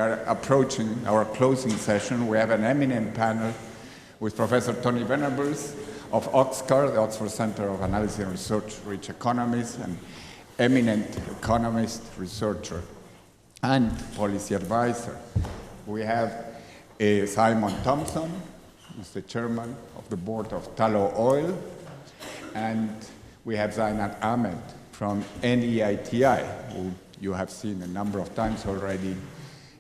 are approaching our closing session. We have an eminent panel with Professor Tony Venables of Oxford, the Oxford Center of Analysis and Research, Rich Economies, an eminent economist, researcher, and policy advisor. We have Simon Thompson, who's the chairman of the board of Tullow Oil, and we have Zainab Ahmed from NEITI, who you have seen a number of times already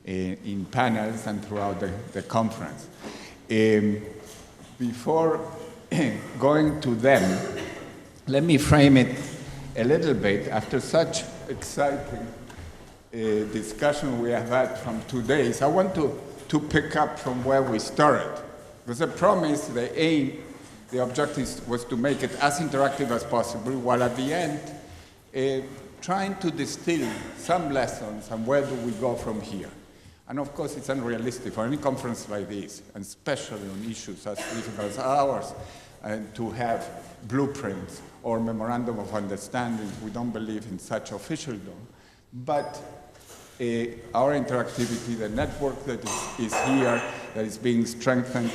in panels and throughout the conference. Before going to them, let me frame it a little bit. After such exciting discussion we have had from 2 days, I want to pick up from where we started. Because the promise, the aim, the objective was to make it as interactive as possible, while at the end, trying to distill some lessons and where do we go from here. And of course, it's unrealistic for any conference like this, and especially on issues as difficult as ours, to have blueprints or memorandum of understanding. We don't believe in such officialdom. But our interactivity, the network that is here, that is being strengthened,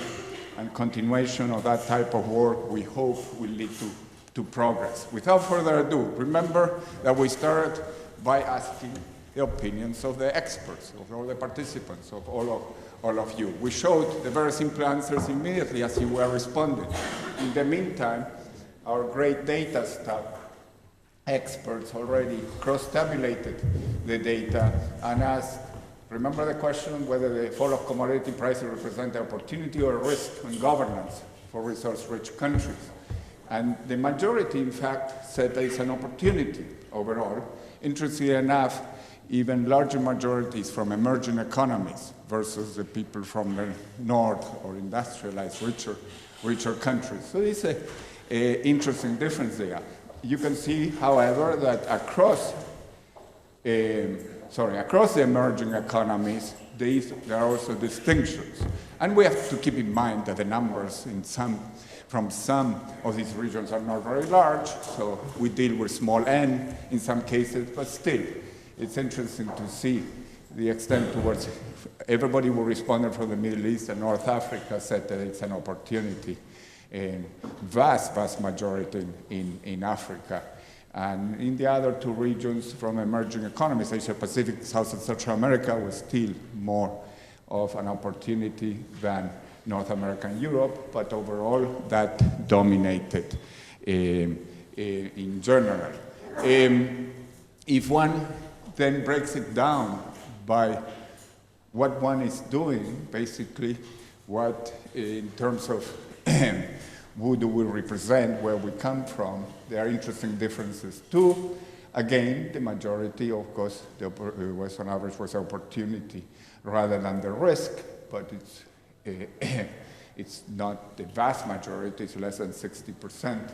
and continuation of that type of work, we hope will lead to progress. Without further ado, remember that we started by asking the opinions of the experts, of all the participants, of all of you. We showed the very simple answers immediately as you were responding. In the meantime, our great data staff experts already cross-tabulated the data and asked, remember the question whether the fall of commodity prices represent an opportunity or a risk in governance for resource-rich countries. And the majority, in fact, said there is an opportunity overall. Interestingly enough, even larger majorities from emerging economies versus the people from the north or industrialized, richer countries. So it's an interesting difference there. You can see, however, that across the emerging economies, there are also distinctions. And we have to keep in mind that the numbers from some of these regions are not very large, so we deal with small n in some cases, but still, it's interesting to see the extent towards everybody who responded from the Middle East and North Africa said that it's an opportunity. Vast majority in Africa. And in the other two regions from emerging economies, Asia Pacific, South and Central America, was still more of an opportunity than North America and Europe, but overall that dominated in general. If one then breaks it down by what one is doing, basically, what in terms of who do we represent, where we come from, there are interesting differences too. Again, the majority, of course, was on average was opportunity rather than the risk, but it's not the vast majority, it's less than 60%.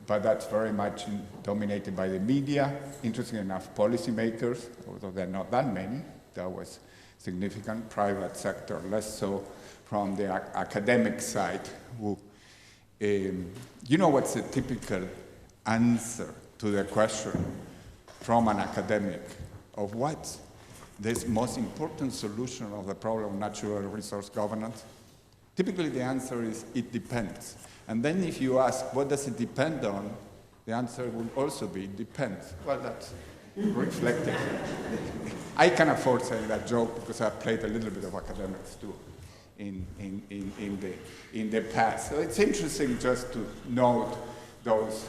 But that's very much dominated by the media. Interesting enough, policymakers, although there are not that many, that was significant. Private sector, less so from the academic side. Who, you know what's the typical answer to the question from an academic of what's the most important solution of the problem of natural resource governance? Typically the answer is, it depends. And then if you ask, what does it depend on? The answer will also be, it depends. Well, that's reflective. I can afford saying that joke because I've played a little bit of academics too in the past. So it's interesting just to note those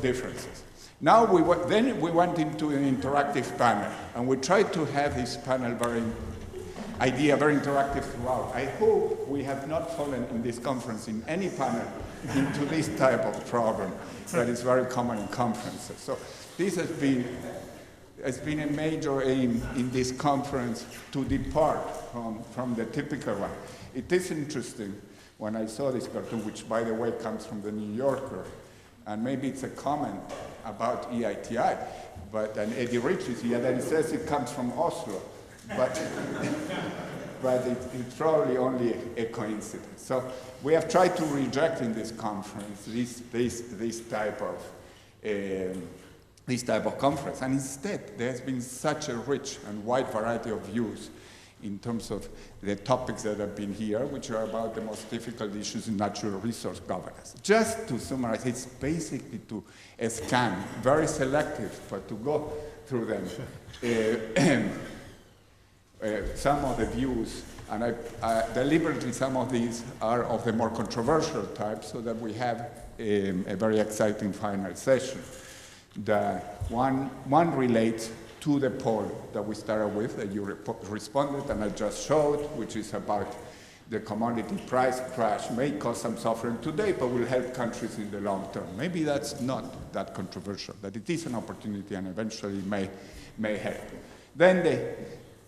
differences. Now we went into an interactive panel, and we tried to have this panel very interactive throughout. I hope we have not fallen in this conference in any panel into this type of problem that is very common in conferences. So this has been a major aim in this conference to depart from the typical one. It is interesting when I saw this cartoon, which by the way comes from the New Yorker, and maybe it's a comment about EITI, and Eddie Rich is here, and it says it comes from Oslo. But it's probably only a coincidence. So we have tried to reject in this conference this type of this type of conference. And instead, there has been such a rich and wide variety of views in terms of the topics that have been here, which are about the most difficult issues in natural resource governance. Just to summarize, it's basically to scan, very selective, but to go through them. Some of the views, and deliberately some of these are of the more controversial type, so that we have a very exciting final session. The one relates to the poll that we started with, that you responded and I just showed, which is about the commodity price crash may cause some suffering today, but will help countries in the long term. Maybe that's not that controversial, that it is an opportunity and eventually may help. Then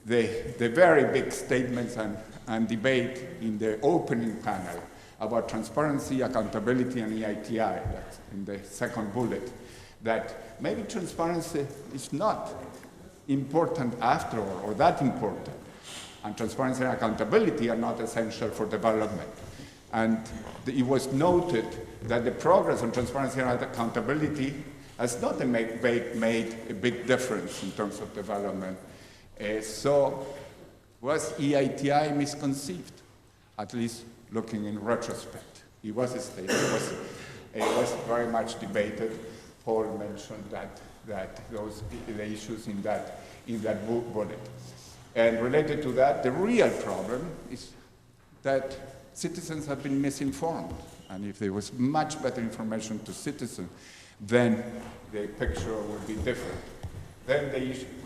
the very big statements and debate in the opening panel about transparency, accountability, and EITI, that's in the second bullet, that maybe transparency is not important after all, or that important. And transparency and accountability are not essential for development. And it was noted that the progress on transparency and accountability has not made a big difference in terms of development. So was EITI misconceived? At least looking in retrospect. It was a statement, it was very much debated. Paul mentioned that those the issues in that bullet. And related to that, the real problem is that citizens have been misinformed. And if there was much better information to citizens, then the picture would be different. Then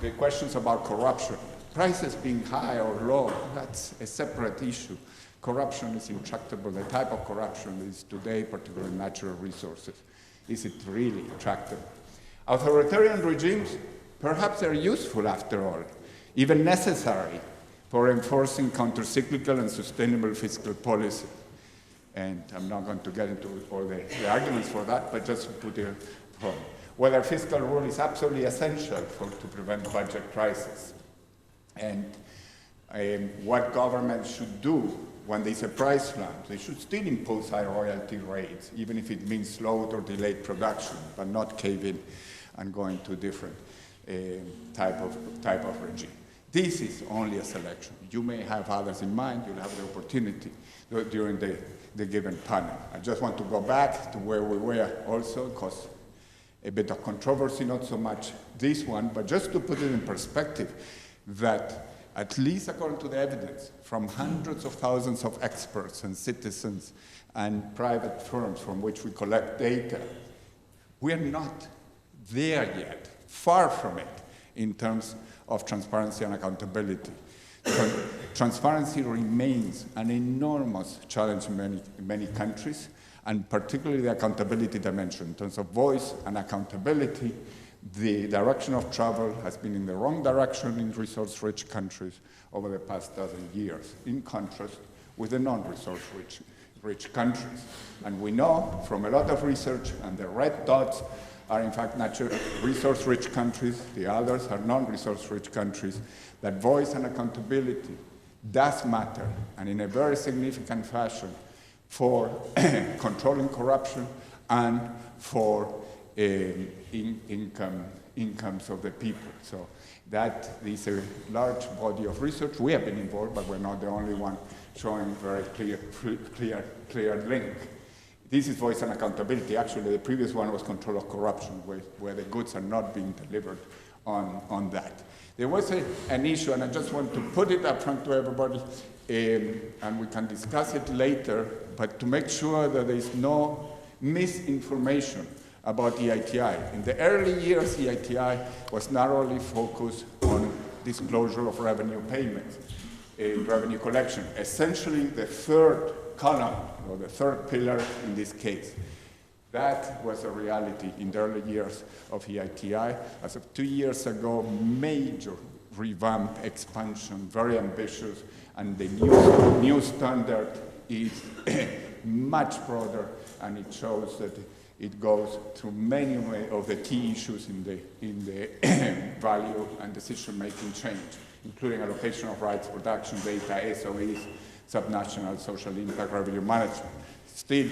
the questions about corruption. Prices being high or low, that's a separate issue. Corruption is intractable. The type of corruption is today, particularly natural resources. Is it really tractable? Authoritarian regimes, perhaps they're useful after all, even necessary for enforcing countercyclical and sustainable fiscal policy. And I'm not going to get into all the arguments for that, but just to put it from whether fiscal rule is absolutely essential to prevent budget crisis. And what governments should do when there's a price slump. They should still impose high royalty rates, even if it means slowed or delayed production, but not cave in and go into a different type of regime. This is only a selection. You may have others in mind. You'll have the opportunity during the given panel. I just want to go back to where we were also, because a bit of controversy, not so much this one, but just to put it in perspective, that at least according to the evidence from hundreds of thousands of experts and citizens and private firms from which we collect data, we are not there yet, far from it, in terms of transparency and accountability. Transparency remains an enormous challenge in many countries, and particularly the accountability dimension. In terms of voice and accountability, the direction of travel has been in the wrong direction in resource-rich countries over the past dozen years, in contrast with the non-resource-rich countries. And we know from a lot of research, and the red dots are in fact natural resource-rich countries, the others are non-resource-rich countries, that voice and accountability does matter, and in a very significant fashion, for controlling corruption and for incomes of the people. So that is a large body of research. We have been involved, but we're not the only one showing very clear link. This is voice and accountability. Actually, the previous one was control of corruption, where the goods are not being delivered on that. There was an issue, and I just want to put it up front to everybody, and we can discuss it later, but to make sure that there is no misinformation about EITI. In the early years, EITI was narrowly focused on disclosure of revenue payments, revenue collection, essentially the third column, or the third pillar in this case. That was a reality in the early years of EITI. As of 2 years ago, major revamp, expansion, very ambitious, and the new standard is much broader, and it shows that it goes through many of the key issues in the value and decision-making change, including allocation of rights, production data, SOEs, subnational social impact, revenue management. Still,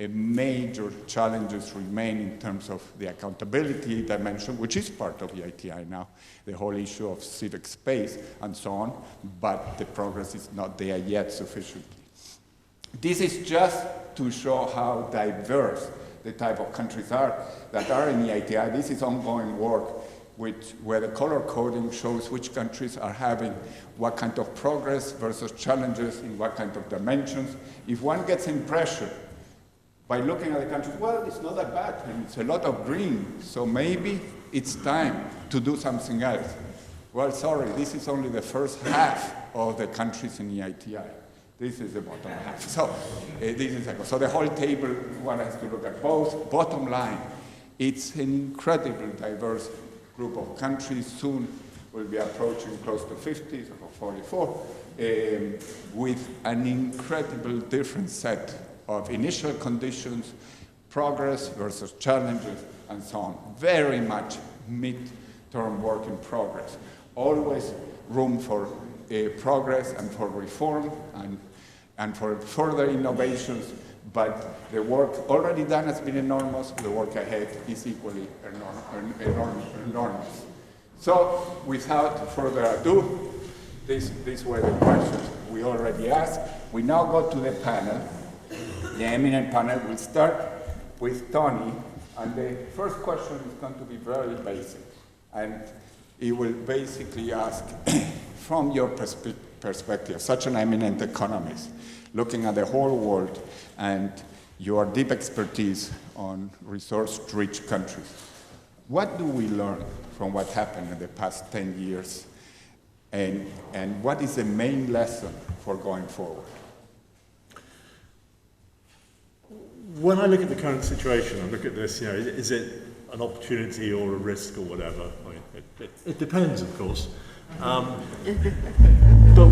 major challenges remain in terms of the accountability dimension, which is part of the ITI now, the whole issue of civic space and so on, but the progress is not there yet sufficiently. This is just to show how diverse the type of countries are that are in the ITI. This is ongoing work where the color coding shows which countries are having what kind of progress versus challenges in what kind of dimensions. If one gets impression by looking at the countries, well, it's not that bad, and it's a lot of green, so maybe it's time to do something else. Well, sorry, this is only the first half of the countries in the ITI. This is the bottom half. So so the whole table, one has to look at both. Bottom line, it's an incredibly diverse group of countries. Soon we'll be approaching close to 50 or 44, with an incredible different set of initial conditions, progress versus challenges, and so on. Very much mid-term work in progress. Always room for progress and for reform and for further innovations, but the work already done has been enormous. The work ahead is equally enormous. So, without further ado, these were the questions we already asked. We now go to the panel. The eminent panel will start with Tony, and the first question is going to be very basic, and he will basically ask, from your perspective, such an eminent economist, looking at the whole world and your deep expertise on resource-rich countries, what do we learn from what happened in the past 10 years, and what is the main lesson for going forward? When I look at the current situation, I look at this, is it an opportunity or a risk or whatever? I mean, it depends, of course. But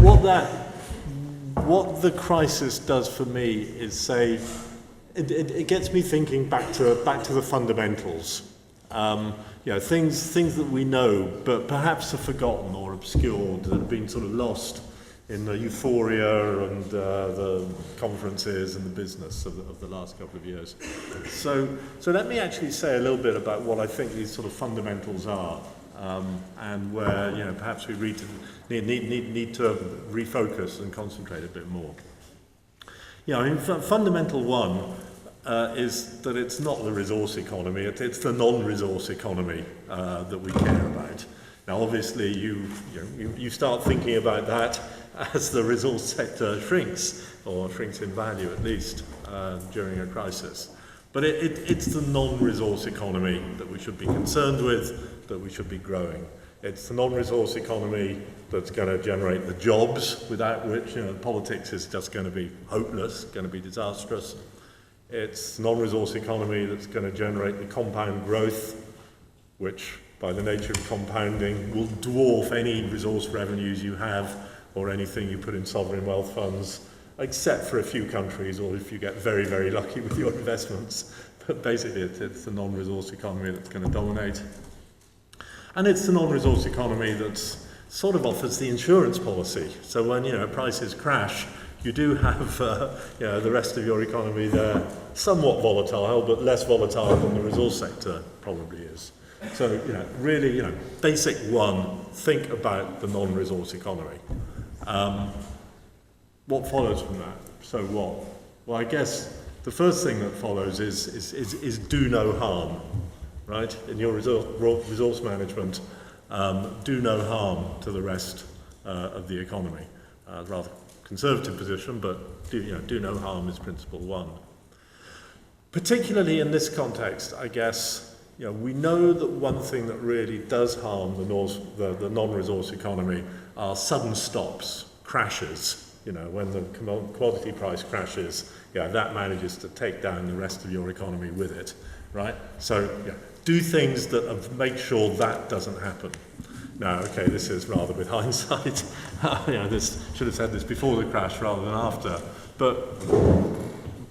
what the crisis does for me is say, it gets me thinking back to the fundamentals. Things that we know, but perhaps are forgotten or obscured, that have been sort of lost in the euphoria and the conferences and the business of the last couple of years. So let me actually say a little bit about what I think these sort of fundamentals are, and where perhaps we need to refocus and concentrate a bit more. Fundamental one is that it's not the resource economy; it's the non-resource economy that we care about. Now, obviously, you start thinking about that as the resource sector shrinks, or shrinks in value at least, during a crisis. But it's the non-resource economy that we should be concerned with, that we should be growing. It's the non-resource economy that's going to generate the jobs, without which politics is just going to be hopeless, going to be disastrous. It's the non-resource economy that's going to generate the compound growth, which, by the nature of compounding, will dwarf any resource revenues you have or anything you put in sovereign wealth funds, except for a few countries, or if you get very, very lucky with your investments. But basically, it's the non-resource economy that's going to dominate. And it's the non-resource economy that sort of offers the insurance policy. So when prices crash, you do have the rest of your economy there, somewhat volatile, but less volatile than the resource sector probably is. So, really, basic one, think about the non-resource economy. What follows from that? So what? Well, I guess the first thing that follows is do no harm, right? In your resource management, do no harm to the rest of the economy. Rather conservative position, but do no harm is principle one. Particularly in this context, I guess, we know that one thing that really does harm the non-resource economy are sudden stops, crashes. When the commodity price crashes, that manages to take down the rest of your economy with it, right? So, do things that make sure that doesn't happen. Now, okay, this is rather with hindsight. This should have said this before the crash rather than after. But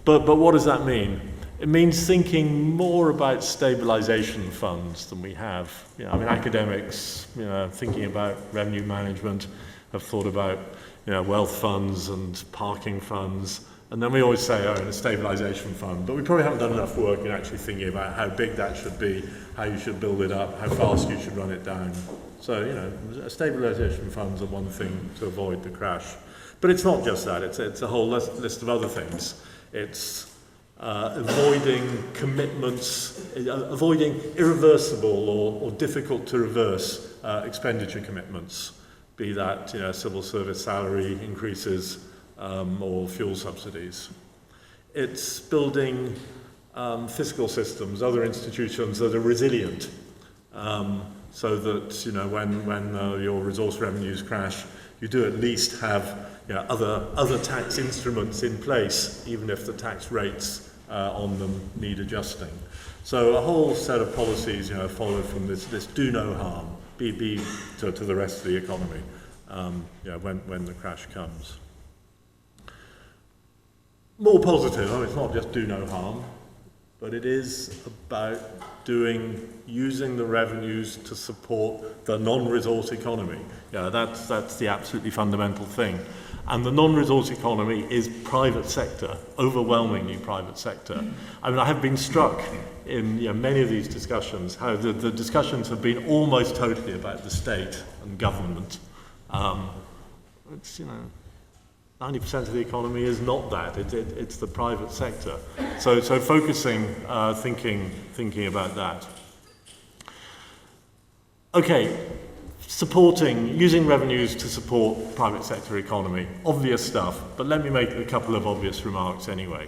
what does that mean? It means thinking more about stabilization funds than we have. Academics, thinking about revenue management, have thought about, wealth funds and parking funds, And then we always say, oh, in a stabilization fund, but we probably haven't done enough work in actually thinking about how big that should be, how you should build it up, how fast you should run it down. So, you know, stabilization funds are one thing to avoid the crash. But it's not just that, it's a whole list of other things. It's avoiding commitments, avoiding irreversible or difficult to reverse expenditure commitments, be that, you know, civil service salary increases, or fuel subsidies. It's building fiscal systems, other institutions that are resilient, so that, you know, when your resource revenues crash, you do at least have, you know, other tax instruments in place, even if the tax rates on them need adjusting. So a whole set of policies, you know, follow from this do no harm, be to the rest of the economy, you know, when the crash comes. More positive, I mean, it's not just do no harm, but it is about using the revenues to support the non-resource economy. Yeah, that's the absolutely fundamental thing. And the non-resource economy is private sector, overwhelmingly private sector. I mean, I have been struck in, you know, many of these discussions, how the discussions have been almost totally about the state and government. It's, you know, 90% of the economy is not that. It's the private sector. So focusing, thinking about that. Okay, using revenues to support private sector economy. Obvious stuff, but let me make a couple of obvious remarks anyway.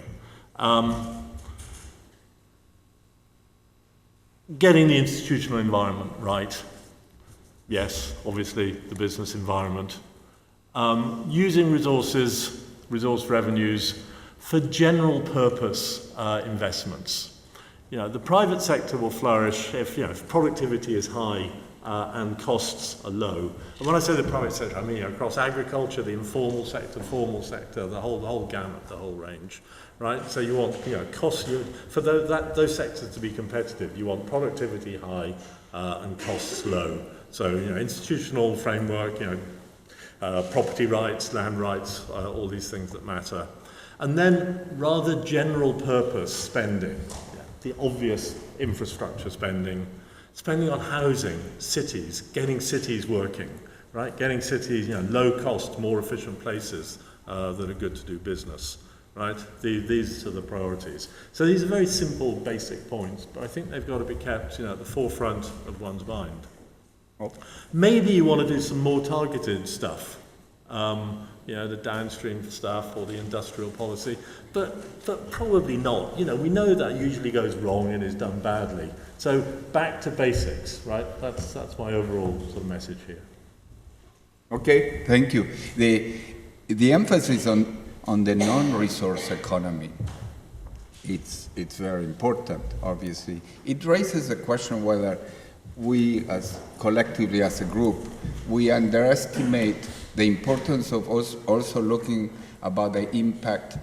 Getting the institutional environment right. Yes, obviously the business environment. Using resource revenues for general purpose investments. You know, the private sector will flourish if, you know, if productivity is high and costs are low. And when I say the private sector, I mean, you know, across agriculture, the informal sector, formal sector, the whole gamut, the whole range, right? So you want, you know, for those sectors to be competitive, you want productivity high and costs low. So, you know, institutional framework, you know, property rights, land rights, all these things that matter. And then rather general purpose spending, the obvious infrastructure spending on housing, cities, getting cities working, right? Getting cities, you know, low cost, more efficient places that are good to do business, right? These are the priorities. So these are very simple, basic points, but I think they've got to be kept, you know, at the forefront of one's mind. Maybe you want to do some more targeted stuff, you know, the downstream stuff or the industrial policy, but probably not. You know, we know that usually goes wrong and is done badly. So back to basics, right? That's my overall sort of message here. Okay, thank you. The emphasis on the non-resource economy, it's very important, obviously. It raises the question whether we, as collectively as a group, we underestimate the importance of us also looking about the impact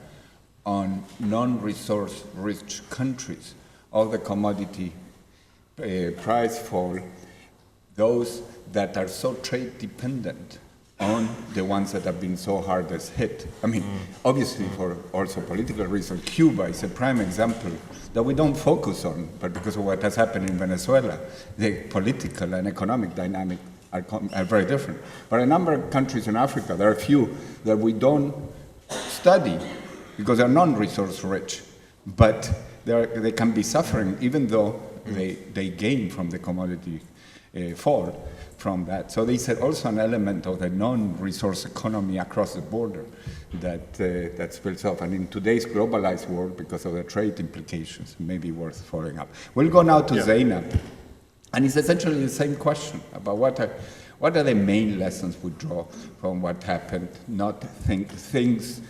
on non-resource rich countries of the commodity price fall, those that are so trade dependent on the ones that have been so hardest hit. I mean, obviously for also political reasons, Cuba is a prime example that we don't focus on, but because of what has happened in Venezuela, the political and economic dynamic are very different. But a number of countries in Africa, there are a few that we don't study because they're non-resource rich, but they can be suffering even though they gain from the commodity fall from that. So there's also an element of the non-resource economy across the border that spills off. And in today's globalized world, because of the trade implications, it may be worth following up. We'll go now to Zainab. And it's essentially the same question about what are the main lessons we draw from what happened, not think things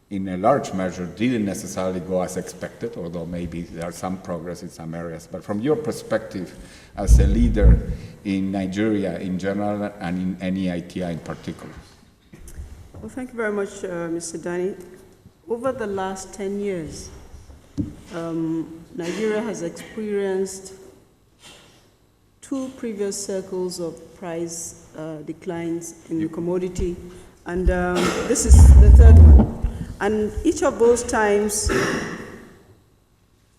in a large measure didn't necessarily go as expected, although maybe there are some progress in some areas. But from your perspective as a leader in Nigeria in general and in NEITI in particular. Well, thank you very much, Mr. Danny. Over the last 10 years, Nigeria has experienced 2 previous circles of price declines in the commodity, and this is the third one. And each of those times,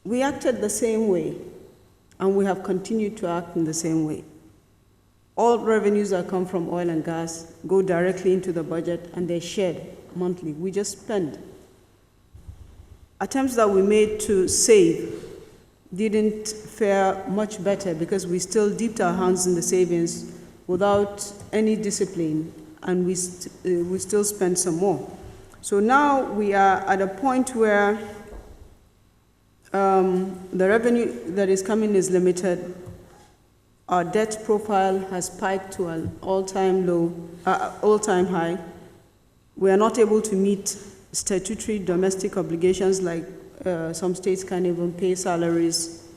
we acted the same way, and we have continued to act in the same way. All revenues that come from oil and gas go directly into the budget, and they're shared monthly. We just spend. Attempts that we made to save didn't fare much better because we still dipped our hands in the savings without any discipline, and we still spend some more. So now we are at a point where the revenue that is coming is limited. Our debt profile has spiked to an all-time high. We are not able to meet statutory domestic obligations like some states can't even pay salaries.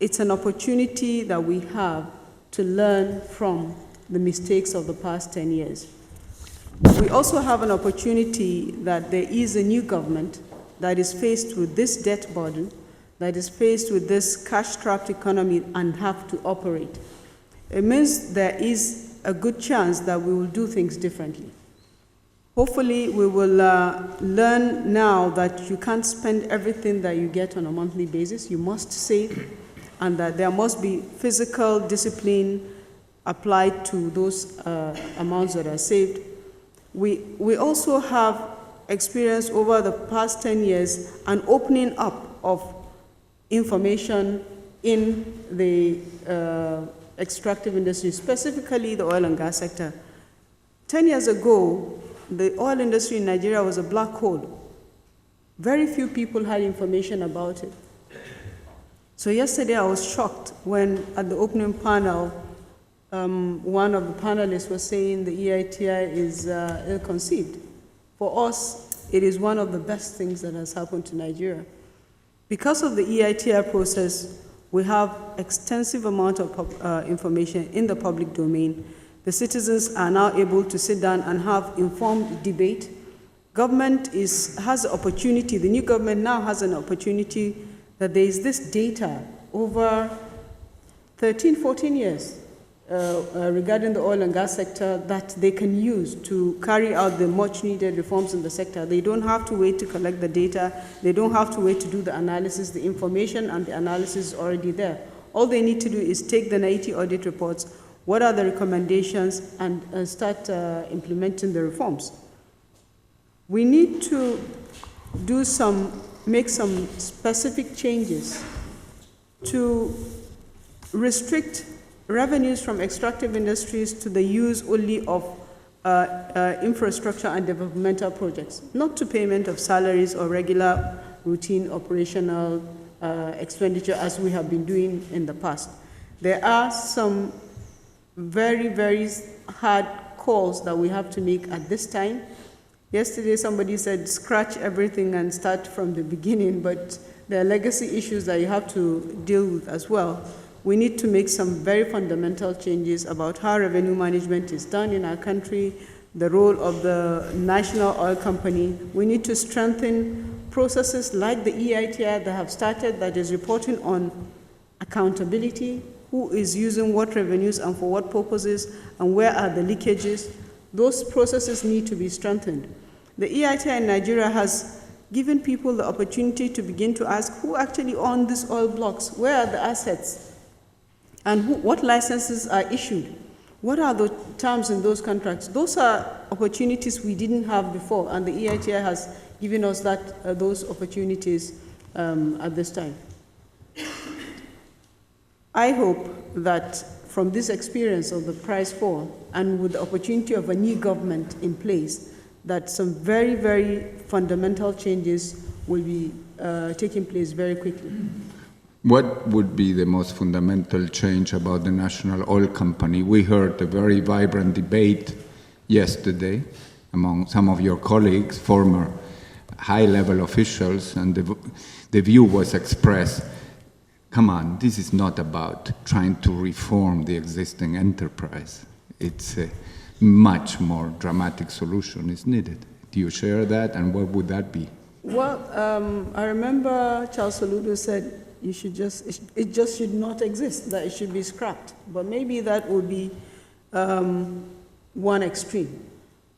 It's an opportunity that we have to learn from the mistakes of the past 10 years. We also have an opportunity that there is a new government that is faced with this debt burden, that is faced with this cash-strapped economy and have to operate. It means there is a good chance that we will do things differently. Hopefully, we will learn now that you can't spend everything that you get on a monthly basis. You must save, and that there must be physical discipline applied to those amounts that are saved. We also have experienced over the past 10 years an opening up of information in the extractive industry, specifically the oil and gas sector. 10 years ago, the oil industry in Nigeria was a black hole. Very few people had information about it. So yesterday I was shocked when at the opening panel, one of the panelists was saying the EITI is ill-conceived. For us, it is one of the best things that has happened to Nigeria. Because of the EITI process, we have extensive amount of information in the public domain. The citizens are now able to sit down and have informed debate. Government has the opportunity, the new government now has an opportunity that there is this data over 13, 14 years regarding the oil and gas sector that they can use to carry out the much needed reforms in the sector. They don't have to wait to collect the data. They don't have to wait to do the analysis. The information and the analysis is already there. All they need to do is take the 90 audit reports, what are the recommendations, and start implementing the reforms. We need to make some specific changes to restrict revenues from extractive industries to the use only of infrastructure and developmental projects, not to payment of salaries or regular routine operational expenditure as we have been doing in the past. There are some very, very hard calls that we have to make at this time. Yesterday somebody said scratch everything and start from the beginning, but there are legacy issues that you have to deal with as well. We need to make some very fundamental changes about how revenue management is done in our country, the role of the national oil company. We need to strengthen processes like the EITI that have started, that is reporting on accountability, who is using what revenues and for what purposes, and where are the leakages. Those processes need to be strengthened. The EITI in Nigeria has given people the opportunity to begin to ask who actually own these oil blocks, where are the assets, and what licenses are issued, what are the terms in those contracts. Those are opportunities we didn't have before, and the EITI has given us those opportunities at this time. I hope that from this experience of the price fall and with the opportunity of a new government in place, that some very, very fundamental changes will be taking place very quickly. What would be the most fundamental change about the National Oil Company? We heard a very vibrant debate yesterday among some of your colleagues, former high-level officials, and the view was expressed, come on, this is not about trying to reform the existing enterprise. It's a much more dramatic solution is needed. Do you share that, and what would that be? Well, I remember Charles Soludo said it just should not exist, that it should be scrapped. But maybe that would be one extreme.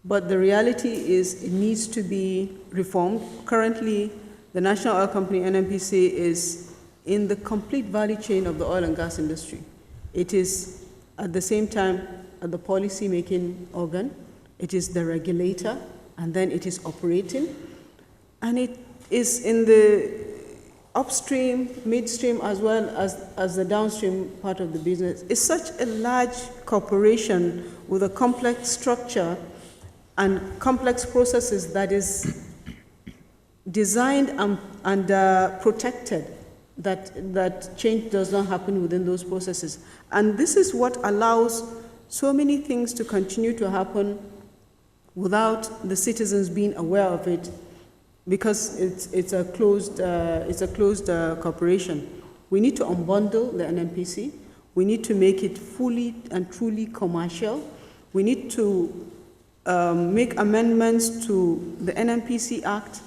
But the reality is it needs to be reformed. Currently, the National Oil Company, NNPC, is in the complete value chain of the oil and gas industry. It is, at the same time, the policy-making organ, it is the regulator, and then it is operating. And it is in the upstream, midstream, as well as the downstream part of the business. It's such a large corporation with a complex structure and complex processes that is designed and protected, that change does not happen within those processes. And this is what allows so many things to continue to happen without the citizens being aware of it, because it's a closed corporation. We need to unbundle the NNPC. We need to make it fully and truly commercial. We need to make amendments to the NNPC Act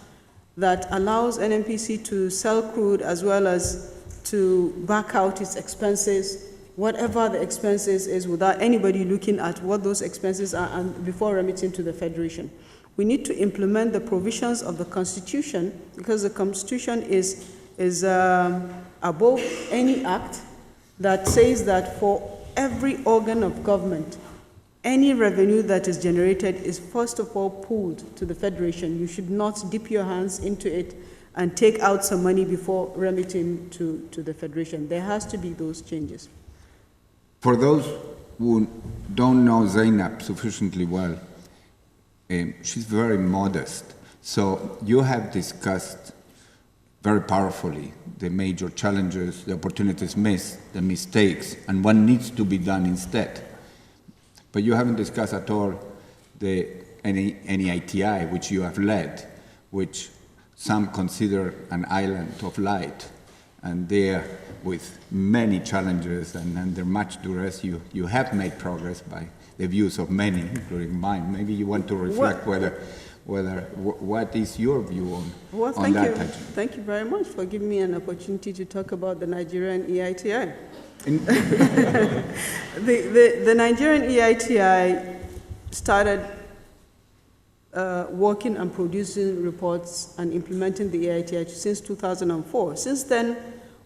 that allows NNPC to sell crude as well as to back out its expenses, whatever the expenses is, without anybody looking at what those expenses are and before remitting to the Federation. We need to implement the provisions of the Constitution, because the Constitution is above any act, that says that for every organ of government, any revenue that is generated is first of all pooled to the Federation. You should not dip your hands into it and take out some money before remitting to the Federation. There has to be those changes. For those who don't know Zainab sufficiently well, she's very modest. So you have discussed very powerfully the major challenges, the opportunities missed, the mistakes, and what needs to be done instead. But you haven't discussed at all the NEITI, which you have led, which some consider an island of light, and there, with many challenges and under much duress, you have made progress by the views of many, including mine. Maybe you want to reflect what is your view on that agenda? Thank you very much for giving me an opportunity to talk about the Nigerian EITI. The Nigerian EITI started working and producing reports and implementing the EITI since 2004. Since then,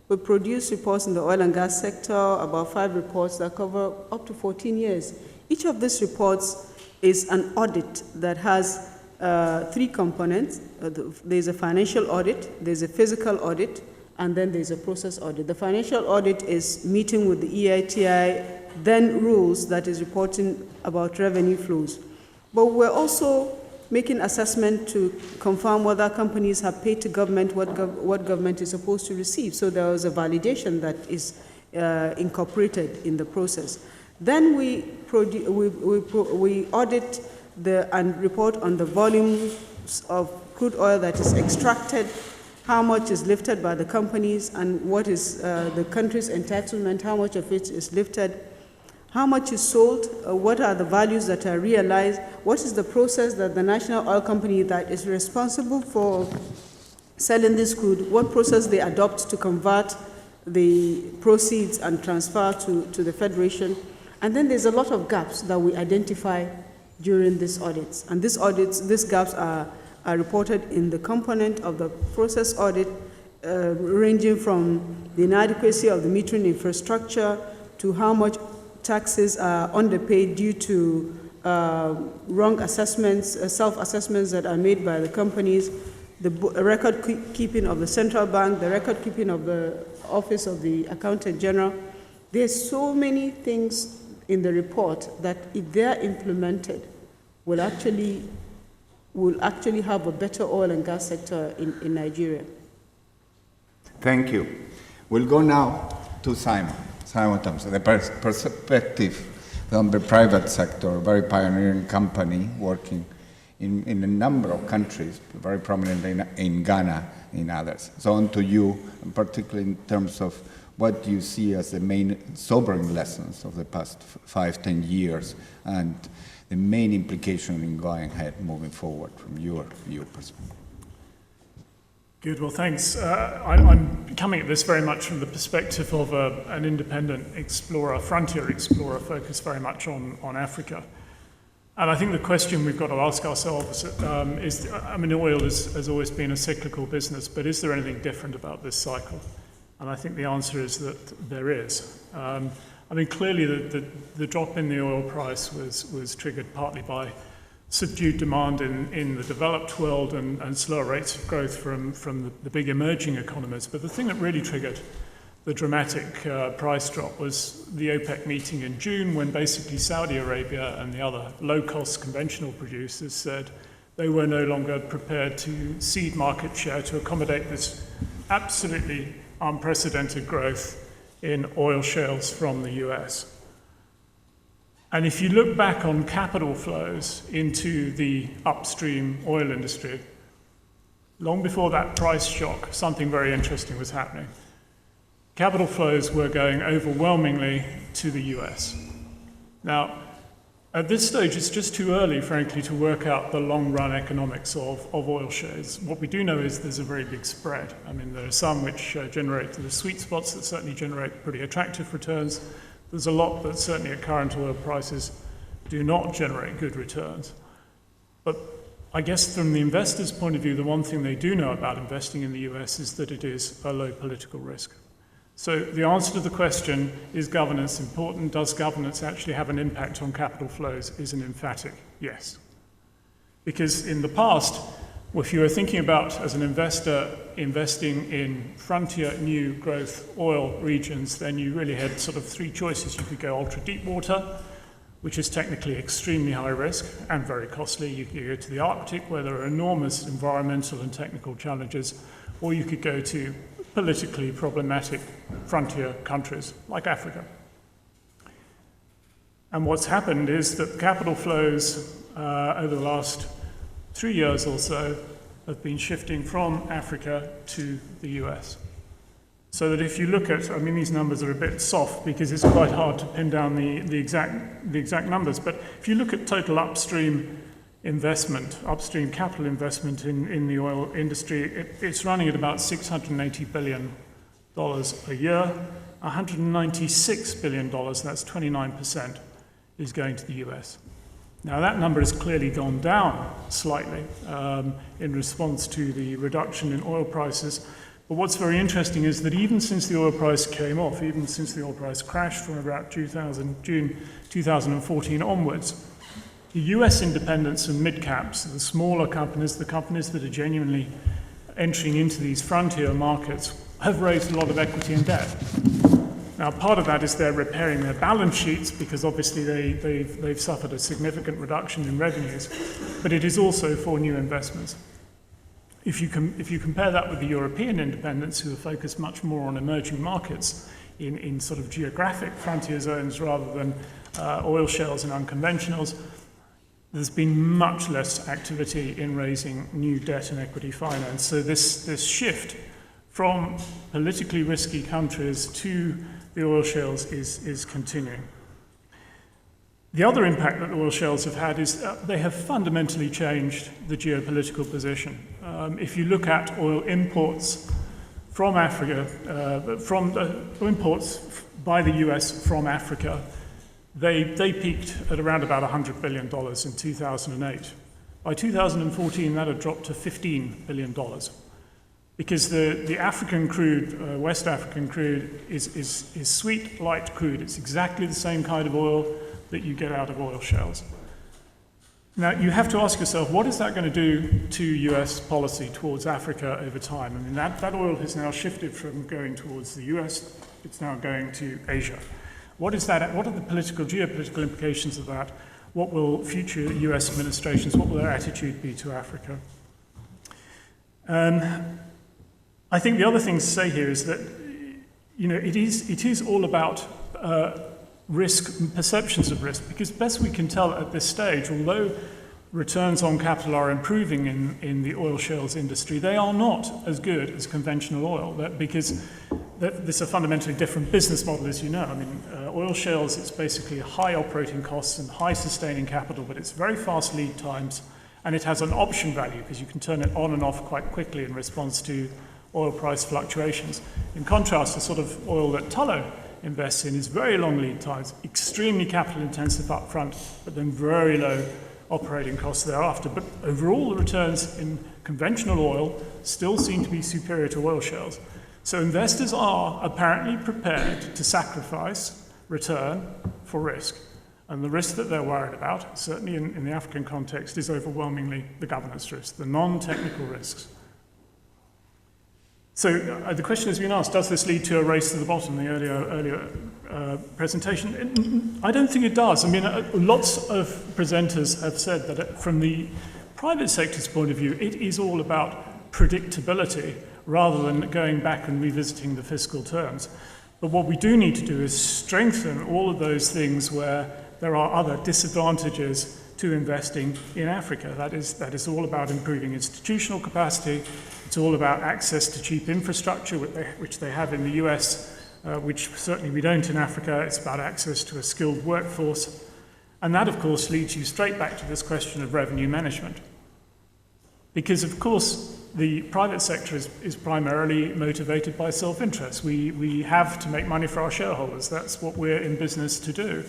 we produced reports in the oil and gas sector, about 5 reports that cover up to 14 years. Each of these reports is an audit that has 3 components. There's a financial audit, there's a physical audit, and then there's a process audit. The financial audit is meeting with the EITI, then rules that is reporting about revenue flows. But we're also making assessment to confirm whether companies have paid to government what government is supposed to receive. So there was a validation that is incorporated in the process. Then we audit and report on the volumes of crude oil that is extracted, how much is lifted by the companies, and what is the country's entitlement, how much of it is lifted, how much is sold, what are the values that are realized, what is the process that the National Oil Company that is responsible for selling this crude, what process they adopt to convert the proceeds and transfer to the Federation. And then there's a lot of gaps that we identify during these audits. And these gaps are reported in the component of the process audit, ranging from the inadequacy of the metering infrastructure to how much taxes are underpaid due to wrong assessments, self-assessments that are made by the companies, the record keeping of the central bank, the record keeping of the Office of the Accountant General. There's so many things in the report that, if they're implemented, will actually have a better oil and gas sector in Nigeria. Thank you. We'll go now to Simon Thompson, the perspective from the private sector, a very pioneering company working in a number of countries, very prominent in Ghana, in others. So on to you, particularly in terms of what you see as the main sobering lessons of the past 5-10 years and the main implication in going ahead, moving forward from your perspective. Good, well thanks. I'm coming at this very much from the perspective of an independent explorer, frontier explorer, focused very much on Africa. And I think the question we've got to ask ourselves is, I mean, oil has always been a cyclical business, but is there anything different about this cycle? And I think the answer is that there is. I mean, clearly the drop in the oil price was triggered partly by subdued demand in the developed world and slower rates of growth from the big emerging economies. But the thing that really triggered the dramatic price drop was the OPEC meeting in June, when basically Saudi Arabia and the other low-cost conventional producers said they were no longer prepared to cede market share to accommodate this absolutely unprecedented growth in oil shales from the US. And if you look back on capital flows into the upstream oil industry, long before that price shock, something very interesting was happening. Capital flows were going overwhelmingly to the US. Now, at this stage, it's just too early, frankly, to work out the long-run economics of oil shales. What we do know is there's a very big spread. I mean, there are some which generate the sweet spots that certainly generate pretty attractive returns. There's a lot that certainly at current oil prices do not generate good returns. But I guess from the investor's point of view, the one thing they do know about investing in the US is that it is a low political risk. So the answer to the question, is governance important? Does governance actually have an impact on capital flows, is an emphatic yes. Because in the past, if you were thinking about, as an investor, investing in frontier new growth oil regions, then you really had sort of three choices. You could go ultra deep water, which is technically extremely high risk and very costly. You could go to the Arctic, where there are enormous environmental and technical challenges, or you could go to politically problematic frontier countries like Africa. And what's happened is that capital flows over the last 3 years or so have been shifting from Africa to the US. So that if you look at, I mean, these numbers are a bit soft because it's quite hard to pin down the exact numbers, but if you look at total upstream investment, upstream capital investment in the oil industry, it's running at about $680 billion a year. $196 billion, that's 29%, is going to the US. Now that number has clearly gone down slightly in response to the reduction in oil prices. But what's very interesting is that even since the oil price came off, even since the oil price crashed from about June 2014 onwards, the US independents and mid-caps, the smaller companies, the companies that are genuinely entering into these frontier markets, have raised a lot of equity and debt. Now, part of that is they're repairing their balance sheets because obviously they've suffered a significant reduction in revenues, but it is also for new investments. If you compare that with the European independents, who are focused much more on emerging markets in sort of geographic frontier zones rather than oil shales and unconventionals, there's been much less activity in raising new debt and equity finance. So this shift from politically risky countries to the oil shales is continuing. The other impact that the oil shales have had is they have fundamentally changed the geopolitical position. If you look at oil imports from Africa, imports by the US from Africa, they peaked at around about $100 billion in 2008. By 2014, that had dropped to $15 billion. Because the African crude, West African crude, is sweet, light crude. It's exactly the same kind of oil that you get out of oil shales. Now, you have to ask yourself, what is that going to do to US policy towards Africa over time? I mean, that oil has now shifted from going towards the US, it's now going to Asia. What is that? What are the geopolitical implications of that? What will future US administrations, what will their attitude be to Africa? I think the other thing to say here is that, it is all about risk and perceptions of risk, because best we can tell at this stage, although returns on capital are improving in the oil shales industry, they are not as good as conventional oil, because this is a fundamentally different business model, as you know. I mean, oil shales, it's basically high operating costs and high sustaining capital, but it's very fast lead times, and it has an option value because you can turn it on and off quite quickly in response to oil price fluctuations. In contrast, the sort of oil that Tullow invests in is very long lead times, extremely capital intensive up front, but then very low operating costs thereafter. But overall, the returns in conventional oil still seem to be superior to oil shales. So investors are apparently prepared to sacrifice return for risk. And the risk that they're worried about, certainly in the African context, is overwhelmingly the governance risk, the non-technical risks. So the question has been asked, does this lead to a race to the bottom, the earlier presentation? I don't think it does. I mean, lots of presenters have said that from the private sector's point of view, it is all about predictability rather than going back and revisiting the fiscal terms. But what we do need to do is strengthen all of those things where there are other disadvantages to investing in Africa. That is all about improving institutional capacity. It's all about access to cheap infrastructure, which they have in the US, which certainly we don't in Africa. It's about access to a skilled workforce. And that, of course, leads you straight back to this question of revenue management. Because, of course, the private sector is primarily motivated by self-interest. We have to make money for our shareholders. That's what we're in business to do.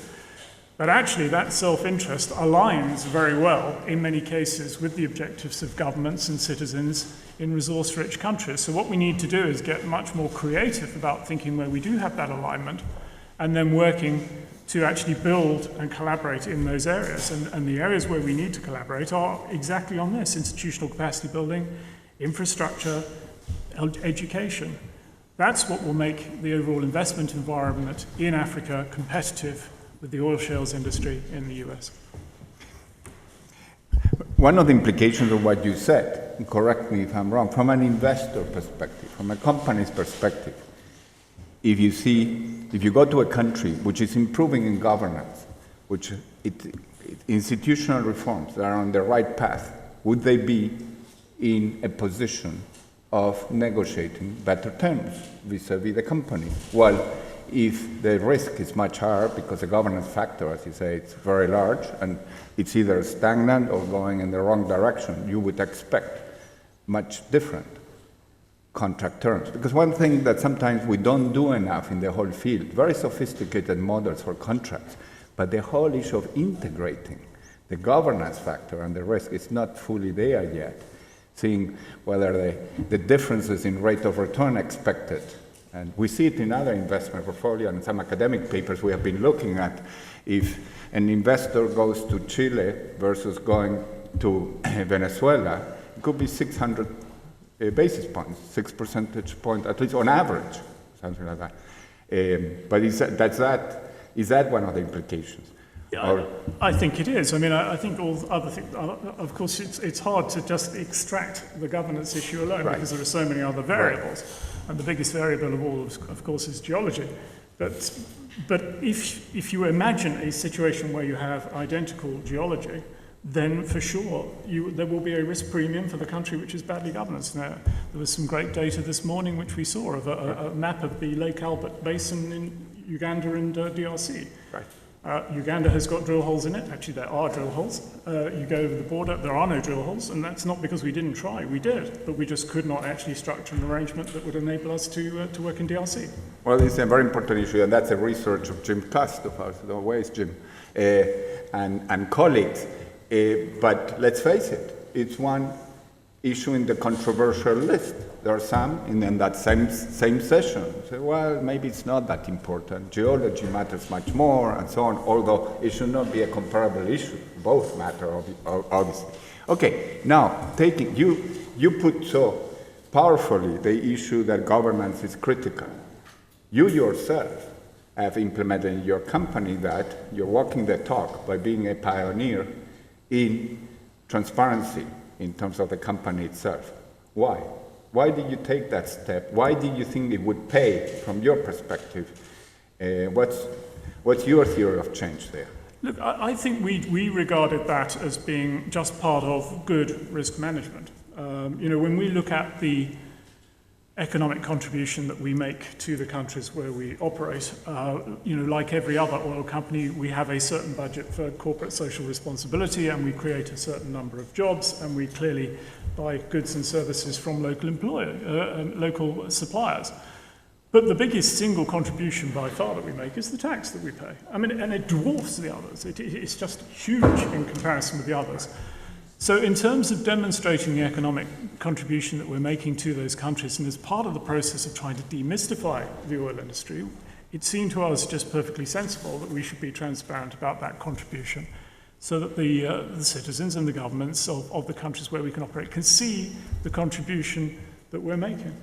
But actually, that self-interest aligns very well, in many cases, with the objectives of governments and citizens in resource-rich countries. So what we need to do is get much more creative about thinking where we do have that alignment, and then working to actually build and collaborate in those areas. And the areas where we need to collaborate are exactly on this: institutional capacity building, infrastructure, education. That's what will make the overall investment environment in Africa competitive with the oil shales industry in the US. One of the implications of what you said, and correct me if I'm wrong, from an investor perspective, from a company's perspective, if you go to a country which is improving in governance, which institutional reforms that are on the right path, would they be in a position of negotiating better terms vis-a-vis the company? Well, if the risk is much higher because the governance factor, as you say, it's very large and it's either stagnant or going in the wrong direction, you would expect much different contract terms. Because one thing that sometimes we don't do enough in the whole field, very sophisticated models for contracts, but the whole issue of integrating the governance factor and the risk is not fully there yet. Seeing whether the differences in rate of return expected, and we see it in other investment portfolio and some academic papers we have been looking at, if an investor goes to Chile versus going to Venezuela, it could be 600 basis points, 6 percentage points, at least on average, something like that. But is that one of the implications? Yeah, I think it is. I mean, I think all other things, of course, it's hard to just extract the governance issue alone, right, because there are so many other variables. Right. And the biggest variable of all, of course, is geology. But if you imagine a situation where you have identical geology, then for sure there will be a risk premium for the country which is badly governed. There was some great data this morning which we saw of a map of the Lake Albert Basin in Uganda and DRC. Right. Uganda has got drill holes in it. Actually, there are drill holes. You go over the border, there are no drill holes, and that's not because we didn't try. We did, but we just could not actually structure an arrangement that would enable us to work in DRC. Well, it's a very important issue, and that's the research of Jim Cust, of ours. Always Jim, and colleagues. But let's face it, it's one issue in the controversial list. There are some in that same session say, well, maybe it's not that important. Geology matters much more, and so on, although it should not be a comparable issue. Both matter, obviously. Okay, now, you put so powerfully the issue that governance is critical. You yourself have implemented in your company that you're walking the talk by being a pioneer in transparency in terms of the company itself. Why? Why did you take that step? Why did you think it would pay from your perspective? What's your theory of change there? Look, I think we regarded that as being just part of good risk management. When we look at the economic contribution that we make to the countries where we operate, like every other oil company, we have a certain budget for corporate social responsibility, and we create a certain number of jobs, and we clearly buy goods and services from local local suppliers. But the biggest single contribution by far that we make is the tax that we pay. I mean, and it dwarfs the others. It's just huge in comparison with the others. So in terms of demonstrating the economic contribution that we're making to those countries, and as part of the process of trying to demystify the oil industry, it seemed to us just perfectly sensible that we should be transparent about that contribution so that the citizens and the governments of the countries where we can operate can see the contribution that we're making.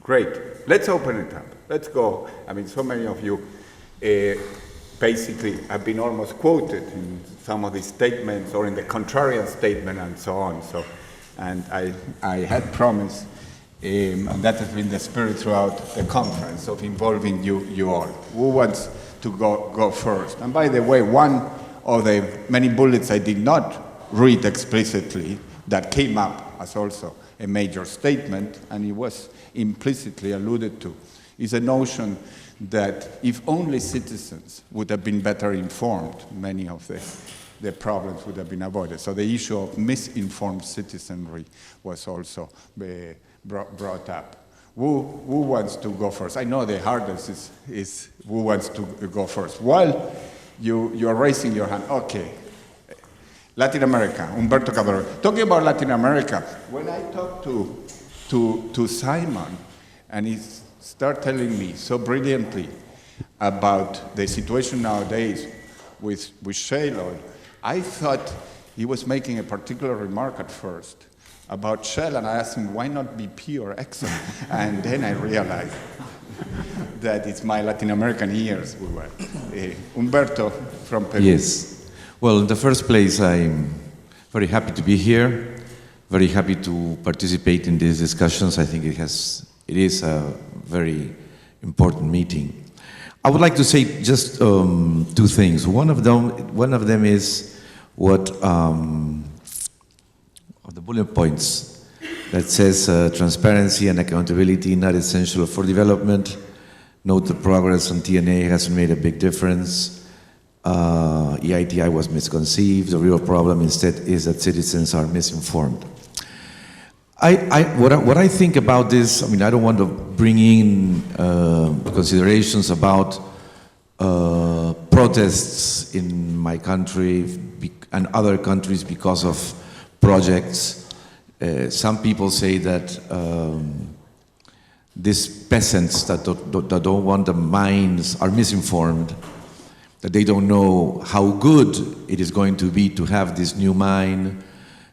Great. Let's open it up. Let's go. I mean, so many of you basically have been almost quoted in some of these statements or in the contrarian statement and so on. So, and I had promised, and that has been the spirit throughout the conference, of involving you all. Who wants to go first? And by the way, one of the many bullets I did not read explicitly that came up as also a major statement, and it was implicitly alluded to, is a notion that if only citizens would have been better informed, many of the problems would have been avoided. So the issue of misinformed citizenry was also brought up. Who wants to go first? I know the hardest is who wants to go first. While you're raising your hand, okay. Latin America, Humberto Caballero. Talking about Latin America, when I talked to Simon, and he started telling me so brilliantly about the situation nowadays with shale oil, I thought he was making a particular remark at first about Shell, and I asked him, why not BP or Exxon? And then I realized that it's my Latin American years we were. Humberto from Peru. Yes. Well, in the first place, I'm very happy to be here, very happy to participate in these discussions. I think it is a very important meeting. I would like to say just two things. One of them is what of the bullet points that says transparency and accountability not essential for development. Note the progress on TNA hasn't made a big difference. EITI was misconceived. The real problem instead is that citizens are misinformed. What I think about this, I mean, I don't want to bring in considerations about protests in my country and other countries because of projects. Some people say that these peasants that don't want the mines are misinformed, that they don't know how good it is going to be to have this new mine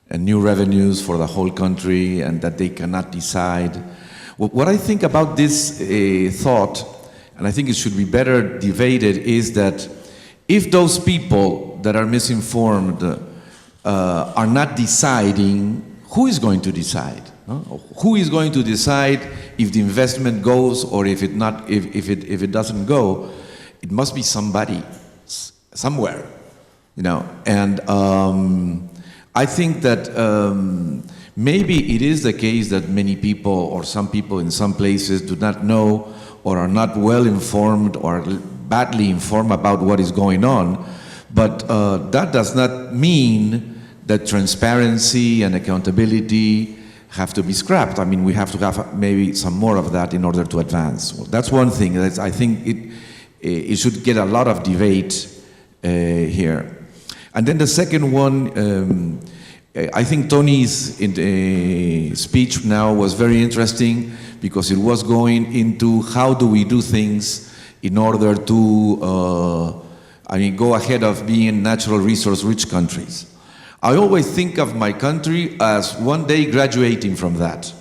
and new revenues for the whole country, and that they cannot decide. What I think about this thought, and I think it should be better debated, is that if those people that are misinformed are not deciding, who is going to decide? No? Who is going to decide if the investment goes or if it doesn't go? It must be somebody, somewhere, you know. And I think that maybe it is the case that many people or some people in some places do not know or are not well informed or badly informed about what is going on. But that does not mean that transparency and accountability have to be scrapped. I mean, we have to have maybe some more of that in order to advance. Well, that's one thing. I think it should get a lot of debate here. And then the second one, I think Tony's speech now was very interesting because it was going into how do we do things in order to, go ahead of being natural resource rich countries. I always think of my country as one day graduating from that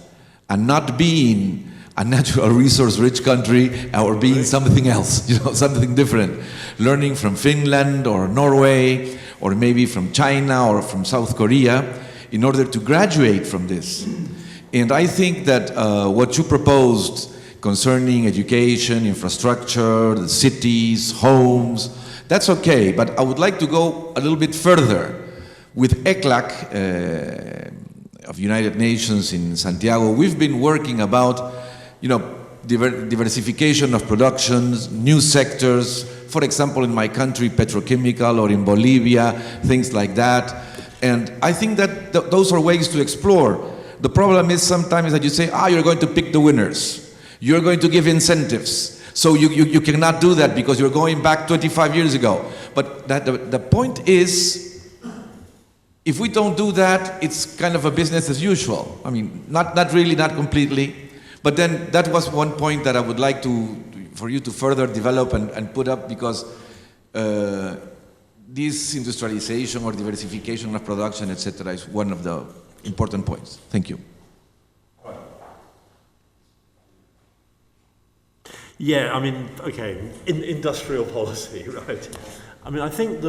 and not being a natural resource rich country or being something else, you know, something different. Learning from Finland or Norway or maybe from China or from South Korea in order to graduate from this. And I think that what you proposed concerning education, infrastructure, the cities, homes, that's okay, but I would like to go a little bit further. With ECLAC of United Nations in Santiago, we've been working about, you know, diversification of productions, new sectors, for example, in my country, petrochemical, or in Bolivia, things like that. And I think that those are ways to explore. The problem is sometimes that you say, you're going to pick the winners. You're going to give incentives. So you cannot do that because you're going back 25 years ago. But the point is, if we don't do that, it's kind of a business as usual. I mean, not really, not completely. But then that was one point that I would like for you to further develop and put up, because this industrialization or diversification of production, etc., is one of the important points. Thank you. Yeah, I mean, okay, industrial policy, right? I mean, I think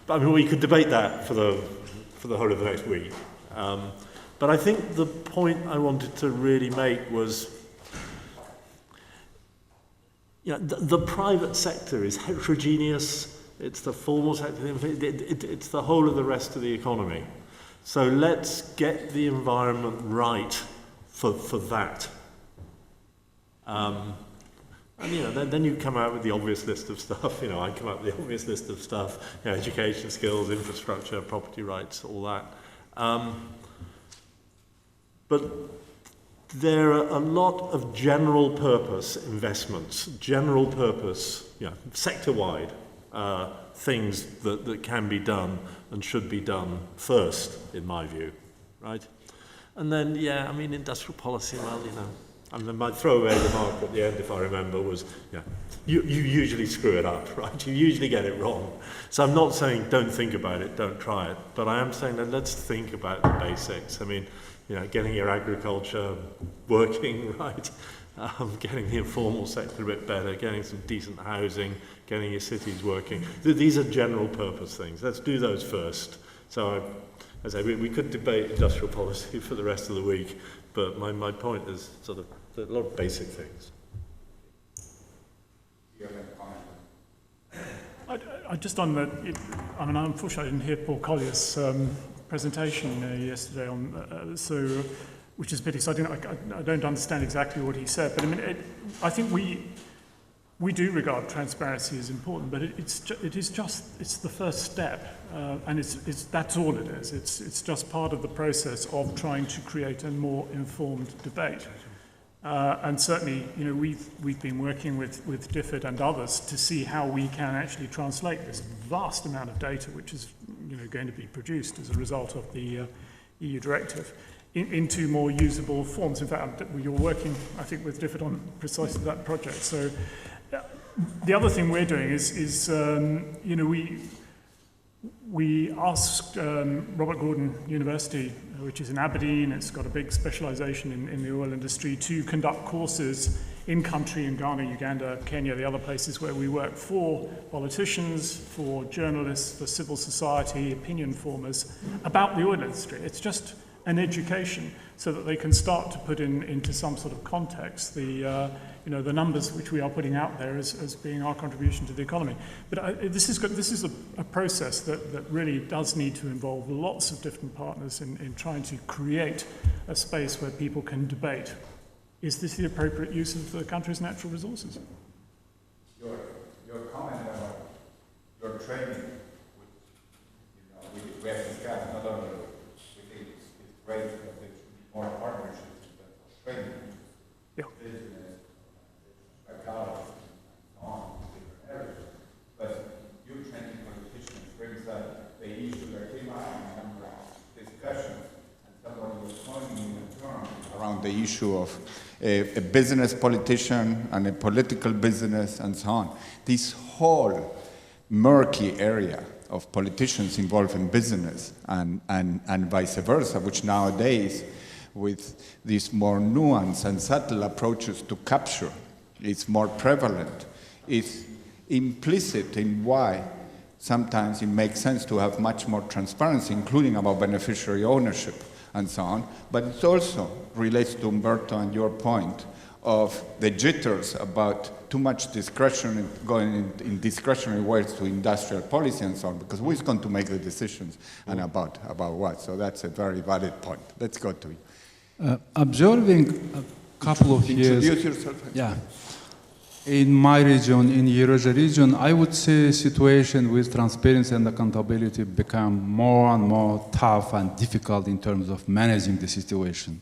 we could debate that for the whole of the next week. But I think the point I wanted to really make was, the private sector is heterogeneous. It's the formal sector. It's the whole of the rest of the economy. So let's get the environment right for that. And then you come out with the obvious list of stuff. I come out with the obvious list of stuff: education, skills, infrastructure, property rights, all that. But there are a lot of general purpose investments, general purpose, sector-wide things that can be done and should be done first, in my view, right? And then, industrial policy, my throwaway remark at the end, if I remember, was, you usually screw it up, right? You usually get it wrong. So I'm not saying don't think about it, don't try it, but I am saying that let's think about the basics. I mean, getting your agriculture working, right? Getting the informal sector a bit better, getting some decent housing, getting your cities working. These are general purpose things. Let's do those first. So, as I say, we could debate industrial policy for the rest of the week, but my point is sort of a lot of basic things. I just on the, unfortunately I didn't hear Paul Collier's presentation yesterday which is a pity, so I don't understand exactly what he said, but I think we do regard transparency as important, but it's the first step, and that's all it is. It's just part of the process of trying to create a more informed debate. And certainly, we've been working with DFID and others to see how we can actually translate this vast amount of data, which is going to be produced as a result of the EU directive, into more usable forms. In fact, you're working, I think, with DFID on precisely that project. So the other thing we're doing is we asked Robert Gordon University, which is in Aberdeen, it's got a big specialization in the oil industry, to conduct courses in country in Ghana, Uganda, Kenya, the other places where we work, for politicians, for journalists, for civil society, opinion formers, about the oil industry. It's just an education so that they can start to put into some sort of context the numbers which we are putting out there as being our contribution to the economy. But this is a process that really does need to involve lots of different partners in trying to create a space where people can debate. Is this the appropriate use of the country's natural resources? Your comment about your training, we have discussed not only we think it's great that there should be more partnerships in terms of training, business, psychology, and so on, different areas. But you training politicians brings up the issue that came up in a number of discussions, and somebody was pointing in a term around the issue of a business politician and a political business and so on. This whole murky area of politicians involved in business and vice versa, which nowadays, with these more nuanced and subtle approaches to capture, is more prevalent, is implicit in why sometimes it makes sense to have much more transparency, including about beneficiary ownership and so on. But it also relates to Umberto and your point of the jitters about too much discretion going in discretionary ways to industrial policy and so on, because who's going to make the decisions and about what? So that's a very valid point. Let's go to you. Observing a couple of years. Introduce yourself. Yeah. In my region, in Eurasia region, I would say situation with transparency and accountability become more and more tough and difficult in terms of managing the situation.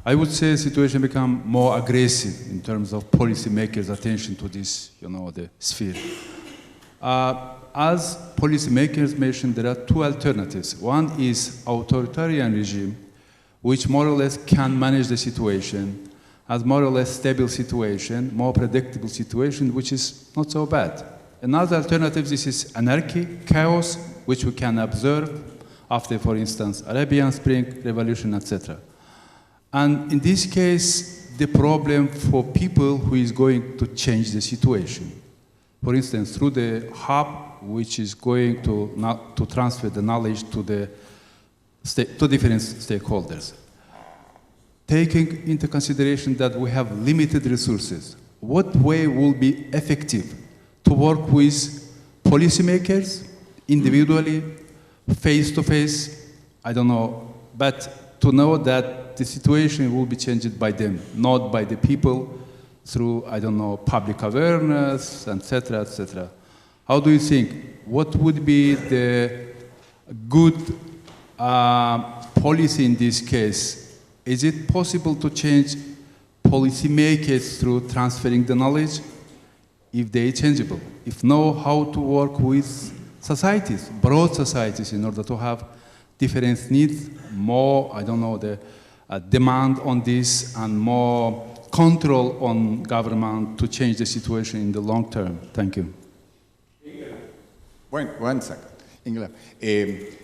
I would say the situation become more aggressive in terms of policymakers' attention to this, the sphere. As policymakers mentioned, there are two alternatives. One is authoritarian regime, which more or less can manage the situation, has more or less stable situation, more predictable situation, which is not so bad. Another alternative, this is anarchy, chaos, which we can observe after, for instance, Arabian Spring, revolution, etc. And in this case, the problem for people who is going to change the situation. For instance, through the hub, which is going to transfer the knowledge to different stakeholders. Taking into consideration that we have limited resources, what way will be effective to work with policymakers individually, face to face? I don't know, but to know that the situation will be changed by them, not by the people through, I don't know, public awareness, etc., etc. How do you think? What would be the good policy in this case? Is it possible to change policymakers through transferring the knowledge? If they are changeable. If no, how to work with societies, broad societies, in order to have different needs, more, I don't know, the demand on this and more control on government to change the situation in the long term. Thank you. One second, Ingela.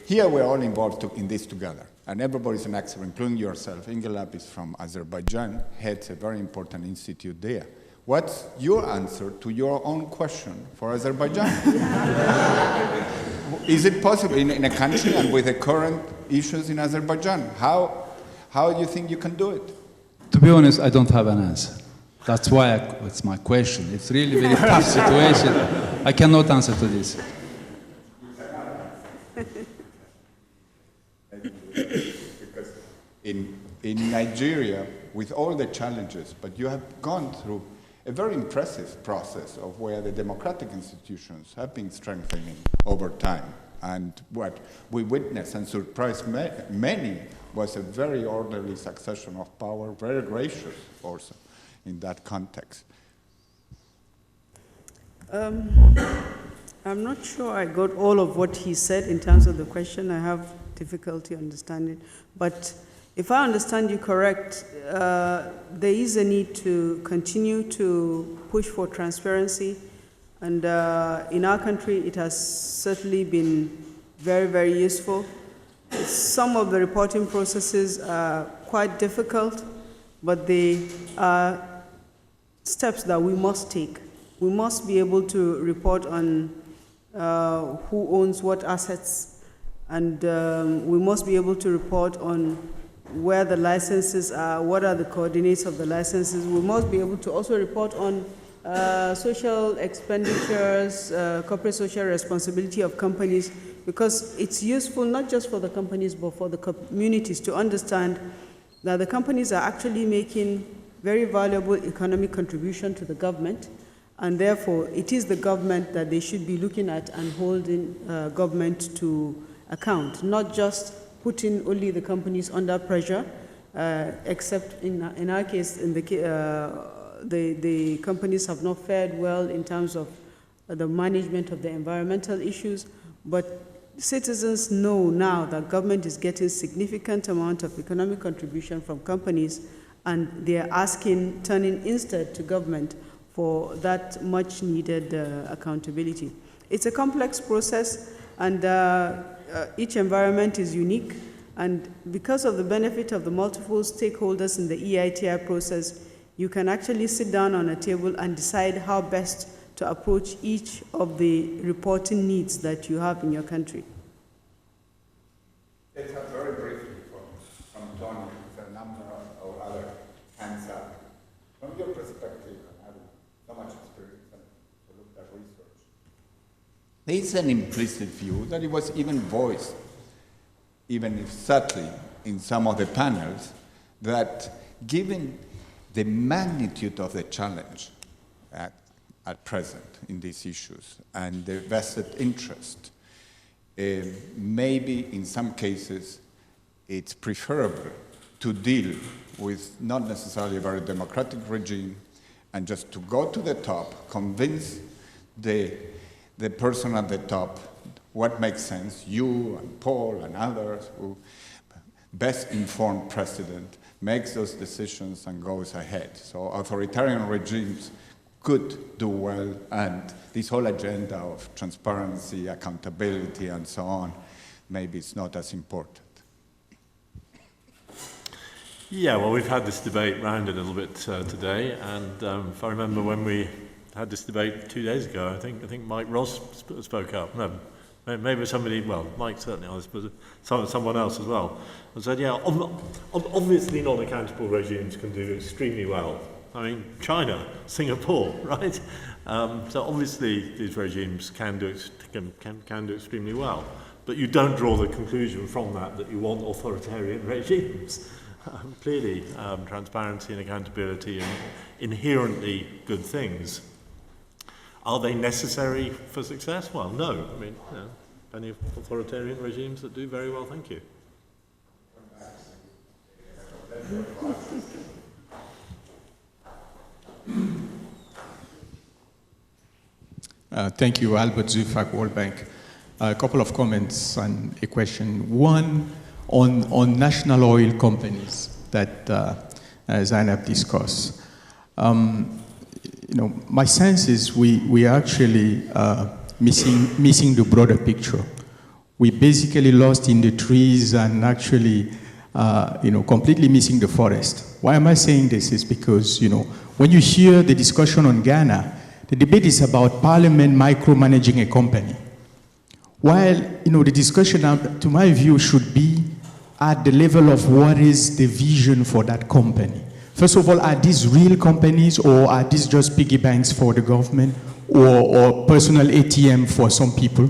Here we're all involved in this together, and everybody's an expert, including yourself. Ingela is from Azerbaijan, heads a very important institute there. What's your answer to your own question for Azerbaijan? Is it possible in a country and with the current issues in Azerbaijan? How do you think you can do it? To be honest, I don't have an answer. That's why it's my question. It's really very tough situation. I cannot answer to this. Because in Nigeria, with all the challenges, but you have gone through a very impressive process of where the democratic institutions have been strengthening over time. And what we witnessed and surprised many was a very orderly succession of power, very gracious also in that context. I'm not sure I got all of what he said in terms of the question. I have difficulty understanding. But if I understand you correct, there is a need to continue to push for transparency. And in our country, it has certainly been very, very useful. Some of the reporting processes are quite difficult, but they are steps that we must take. We must be able to report on who owns what assets, and we must be able to report on where the licenses are, what are the coordinates of the licenses. We must be able to also report on social expenditures, corporate social responsibility of companies, because it's useful not just for the companies but for the communities to understand that the companies are actually making very valuable economic contribution to the government, and therefore it is the government that they should be looking at and holding government to account, not just putting only the companies under pressure, except in our case, the companies have not fared well in terms of the management of the environmental issues, but citizens know now that government is getting significant amount of economic contribution from companies, and they are turning instead to government for that much needed accountability. It's a complex process, and each environment is unique, and because of the benefit of the multiple stakeholders in the EITI process, you can actually sit down on a table and decide how best to approach each of the reporting needs that you have in your country. Let's have very briefly from Tony, a number of other hands up. From your perspective, and having so much experience to look at research, there is an implicit view that it was even voiced, even if subtly, in some of the panels, that given the magnitude of the challenge at present in these issues and the vested interest, maybe in some cases it's preferable to deal with not necessarily a very democratic regime, and just to go to the top, convince the person at the top what makes sense, you and Paul and others, who best informed president makes those decisions and goes ahead. So authoritarian regimes could do well, and this whole agenda of transparency, accountability, and so on, maybe it's not as important. Yeah, well, we've had this debate round a little bit today, and if I remember when we had this debate 2 days ago, I think Mike Ross spoke up. No, maybe somebody, well, Mike certainly, I suppose, someone else as well, and said, yeah, obviously non-accountable regimes can do extremely well. I mean, China, Singapore, right? So obviously these regimes can do extremely well, but you don't draw the conclusion from that you want authoritarian regimes. Clearly, transparency and accountability are inherently good things. Are they necessary for success? Well, no. I mean, plenty of authoritarian regimes that do very well, thank you. Thank you, Albert Zufak, World Bank. A couple of comments and a question. One, on national oil companies that Zainab discussed. My sense is we are actually missing the broader picture. We basically lost in the trees and actually, completely missing the forest. Why am I saying this? Is because, when you hear the discussion on Ghana, the debate is about Parliament micromanaging a company. While, the discussion, to my view, should be at the level of what is the vision for that company. First of all, are these real companies, or are these just piggy banks for the government, or personal ATM for some people,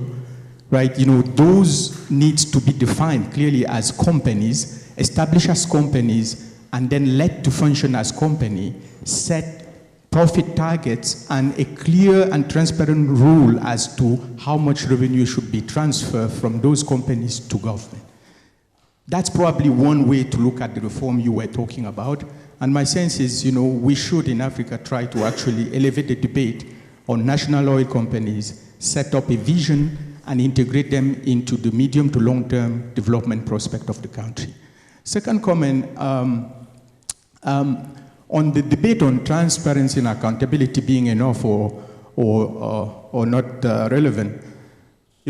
right? Those needs to be defined clearly as companies, established as companies, and then let to function as company, set profit targets, and a clear and transparent rule as to how much revenue should be transferred from those companies to government. That's probably one way to look at the reform you were talking about. And my sense is, we should in Africa try to actually elevate the debate on national oil companies, set up a vision, and integrate them into the medium to long-term development prospect of the country. Second comment, on the debate on transparency and accountability being enough or not relevant,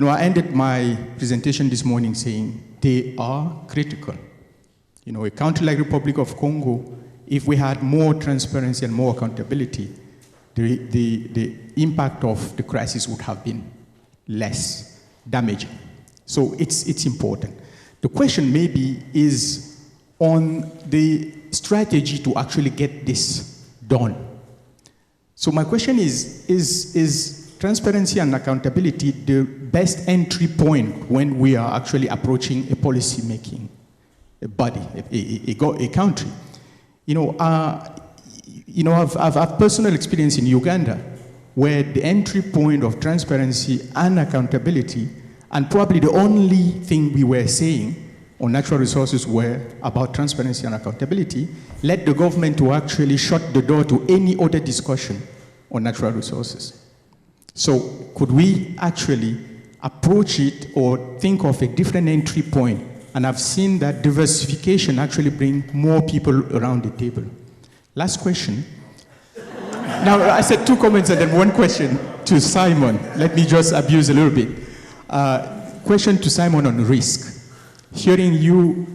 I ended my presentation this morning saying they are critical. A country like Republic of Congo, if we had more transparency and more accountability, the impact of the crisis would have been less damaging. So it's important. The question maybe is on the strategy to actually get this done. So my question is transparency and accountability the best entry point when we are actually approaching a policy-making body, a country? I've personal experience in Uganda, where the entry point of transparency and accountability, and probably the only thing we were saying on natural resources were about transparency and accountability, led the government to actually shut the door to any other discussion on natural resources. So could we actually approach it or think of a different entry point? And I've seen that diversification actually bring more people around the table. Last question. Now, I said two comments and then one question to Simon. Let me just abuse a little bit. Question to Simon on risk. Hearing you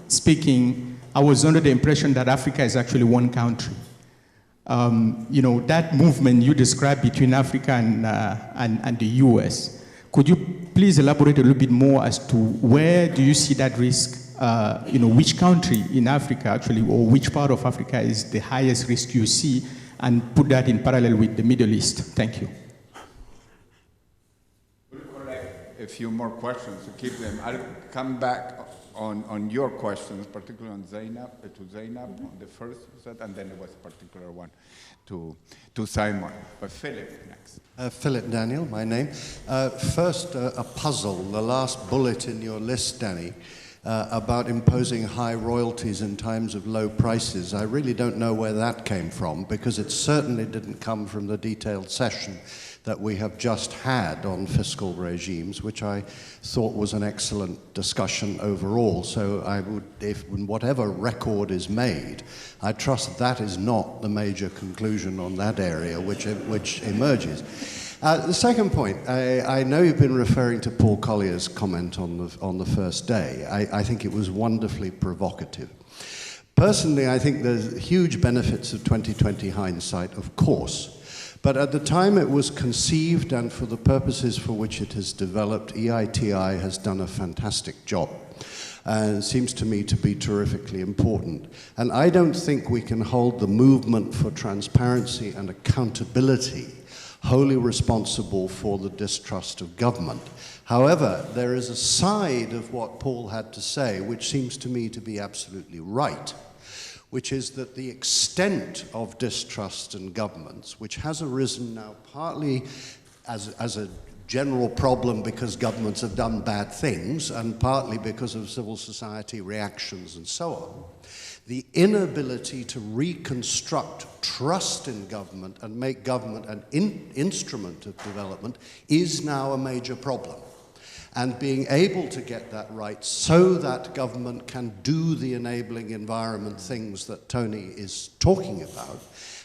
speaking, I was under the impression that Africa is actually one country. That movement you described between Africa and the US, could you please elaborate a little bit more as to where do you see that risk? Which country in Africa actually, or which part of Africa is the highest risk you see, and put that in parallel with the Middle East? Thank you. A few more questions to keep them. I'll come back on your questions, particularly on Zainab, on the first set, and then there was a particular one to Simon. But Philip next. Philip Daniel, my name. First, a puzzle, the last bullet in your list, Danny. about imposing high royalties in times of low prices. I really don't know where that came from, because it certainly didn't come from the detailed session that we have just had on fiscal regimes, which I thought was an excellent discussion overall. So I would, if whatever record is made, I trust that is not the major conclusion on that area which emerges. The second point, I know you've been referring to Paul Collier's comment on the first day. I think it was wonderfully provocative. Personally, I think there's huge benefits of 2020 hindsight, of course. But at the time it was conceived and for the purposes for which it has developed, EITI has done a fantastic job. And it seems to me to be terrifically important. And I don't think we can hold the movement for transparency and accountability wholly responsible for the distrust of government. However, there is a side of what Paul had to say which seems to me to be absolutely right, which is that the extent of distrust in governments, which has arisen now partly as a general problem because governments have done bad things and partly because of civil society reactions and so on, the inability to reconstruct trust in government and make government an instrument of development is now a major problem. And being able to get that right so that government can do the enabling environment things that Tony is talking about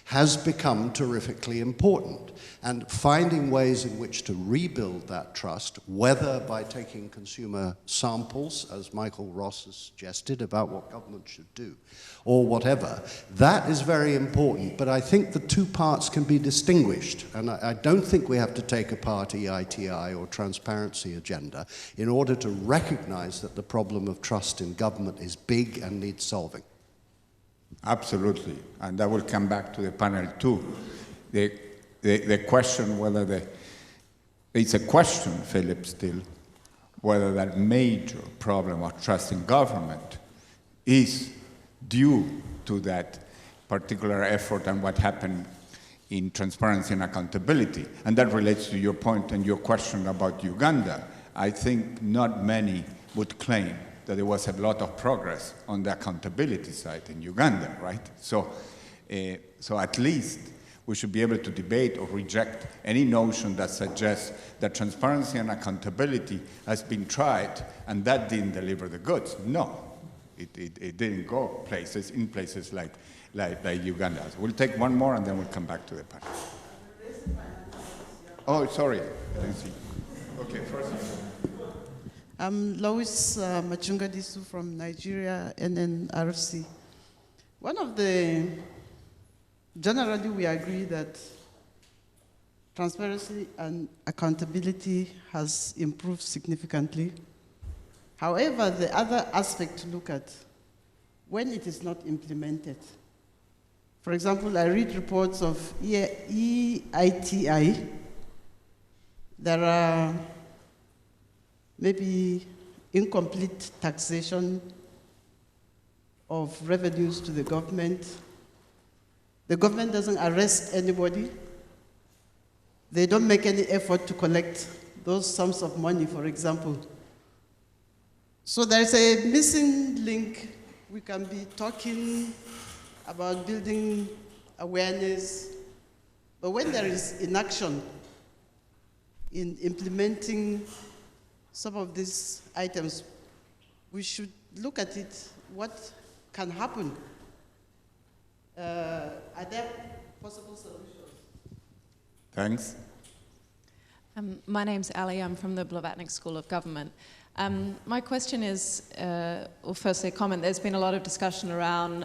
has become terrifically important. And finding ways in which to rebuild that trust, whether by taking consumer samples, as Michael Ross has suggested, about what government should do, or whatever, that is very important. But I think the two parts can be distinguished. And I don't think we have to take apart EITI or transparency agenda in order to recognize that the problem of trust in government is big and needs solving. Absolutely, and I will come back to the panel too. The question whether it's a question, Philip, still, whether that major problem of trust in government is due to that particular effort and what happened in transparency and accountability. And that relates to your point and your question about Uganda. I think not many would claim that there was a lot of progress on the accountability side in Uganda, right? So at least we should be able to debate or reject any notion that suggests that transparency and accountability has been tried and that didn't deliver the goods. No, it didn't go places, in places like Uganda. So we'll take one more and then we'll come back to the panel. Oh, sorry, I didn't see. Okay, first. I'm Lois Machungadisu from Nigeria, NNRC. Generally we agree that transparency and accountability has improved significantly. However, the other aspect to look at, when it is not implemented. For example, I read reports of EITI. There are maybe incomplete taxation of revenues to the government. The government doesn't arrest anybody. They don't make any effort to collect those sums of money, for example. So there's a missing link. We can be talking about building awareness, but when there is inaction in implementing some of these items, we should look at it, what can happen. Are there possible solutions? Thanks. My name's Ali, I'm from the Blavatnik School of Government. My question is, well, firstly a comment, there's been a lot of discussion around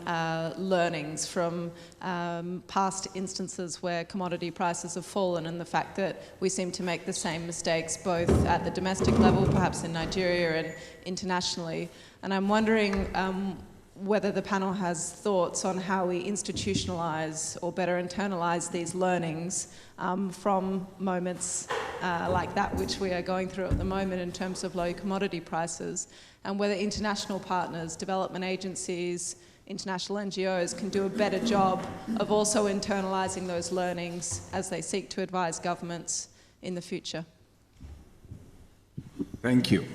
learnings from past instances where commodity prices have fallen and the fact that we seem to make the same mistakes both at the domestic level, perhaps in Nigeria and internationally. And I'm wondering whether the panel has thoughts on how we institutionalize or better internalize these learnings from moments like that which we are going through at the moment in terms of low commodity prices, and whether international partners, development agencies, international NGOs can do a better job of also internalizing those learnings as they seek to advise governments in the future. Thank you.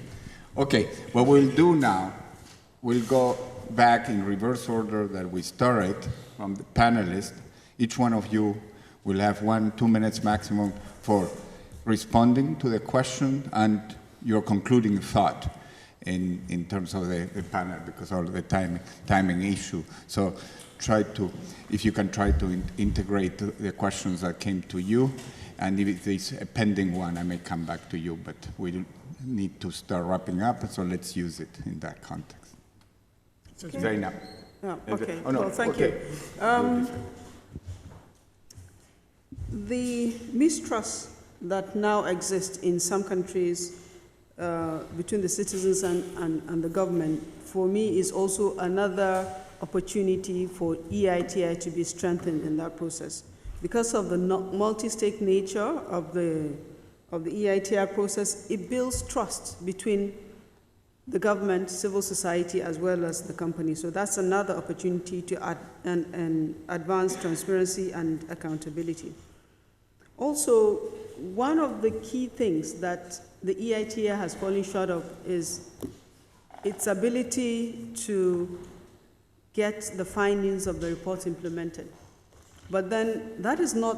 Okay, what we'll do now we'll go back in reverse order that we started from the panelists. Each one of you will have 1-2 minutes maximum for responding to the question and your concluding thought in terms of the panel, because of the timing issue. So try to, if you can try to integrate the questions that came to you, and if there's a pending one, I may come back to you, but we need to start wrapping up, so let's use it in that context. Okay. Zainab. Okay, Oh, no. well, thank Okay. you. The mistrust that now exists in some countries between the citizens and the government, for me, is also another opportunity for EITI to be strengthened in that process. Because of the multi-stake nature of the EITI process, it builds trust between the government, civil society, as well as the company. So that's another opportunity to advance transparency and accountability. Also, one of the key things that the EITI has fallen short of is its ability to get the findings of the report implemented. But then that is not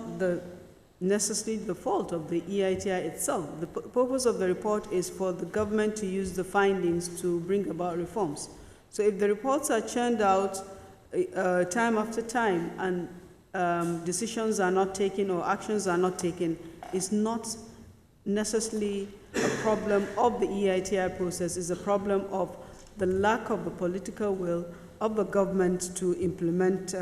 necessarily the fault of the EITI itself. The purpose of the report is for the government to use the findings to bring about reforms. So if the reports are churned out time after time and decisions are not taken or actions are not taken, it's not necessarily a problem of the EITI process, it's a problem of the lack of the political will of the government to implement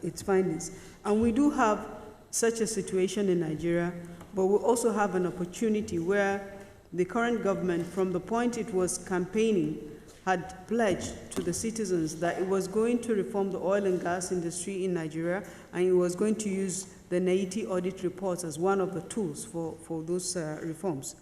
its findings. And we do have such a situation in Nigeria, but we also have an opportunity where the current government, from the point it was campaigning, had pledged to the citizens that it was going to reform the oil and gas industry in Nigeria, and it was going to use the NAITI audit reports as one of the tools for those reforms.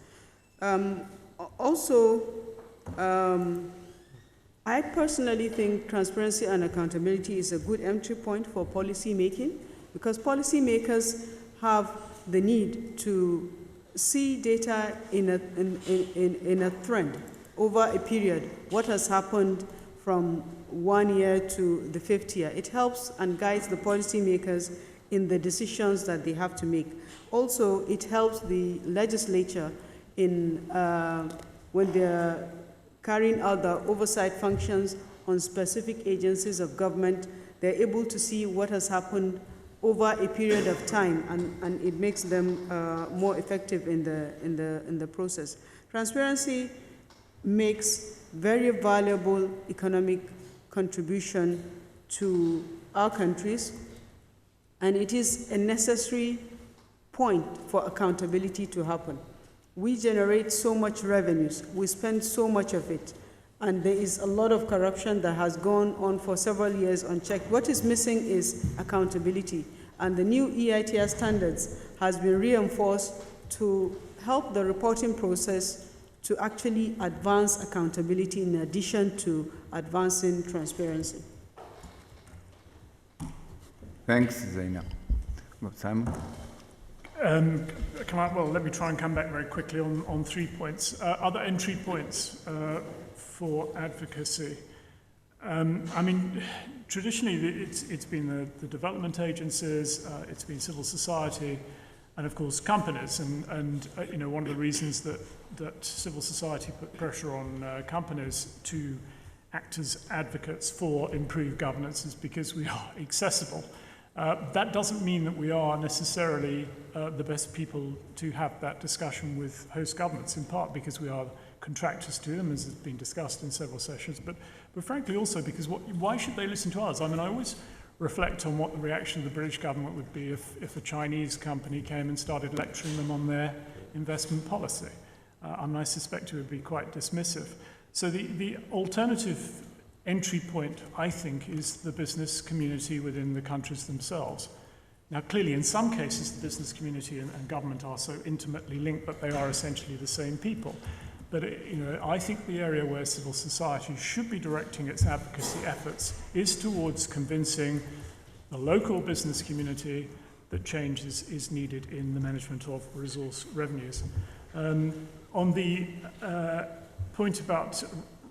I personally think transparency and accountability is a good entry point for policy making, because policymakers have the need to see data in a trend over a period, what has happened from 1 year to the 5th year. It helps and guides the policymakers in the decisions that they have to make. Also, it helps the legislature in when they're carrying out the oversight functions on specific agencies of government. They're able to see what has happened over a period of time, and it makes them more effective in the process. Transparency makes very valuable economic contribution to our countries, and it is a necessary point for accountability to happen. We generate so much revenues, we spend so much of it, and there is a lot of corruption that has gone on for several years unchecked. What is missing is accountability, and the new EITI standards has been reinforced to help the reporting process to actually advance accountability in addition to advancing transparency. Thanks, Zainab. Simon? Let me try and come back very quickly on 3 points. Other entry points for advocacy. Traditionally, it's been the development agencies, it's been civil society, and of course companies. And one of the reasons that civil society put pressure on companies to act as advocates for improved governance is because we are accessible. That doesn't mean that we are necessarily the best people to have that discussion with host governments, in part because we are contractors to them, as has been discussed in several sessions, but frankly also because why should they listen to us? I always reflect on what the reaction of the British government would be if a Chinese company came and started lecturing them on their investment policy. I suspect it would be quite dismissive. So the alternative entry point, I think, is the business community within the countries themselves. Now, clearly, in some cases, the business community and government are so intimately linked, but they are essentially the same people. But I think the area where civil society should be directing its advocacy efforts is towards convincing the local business community that change is needed in the management of resource revenues. On the point about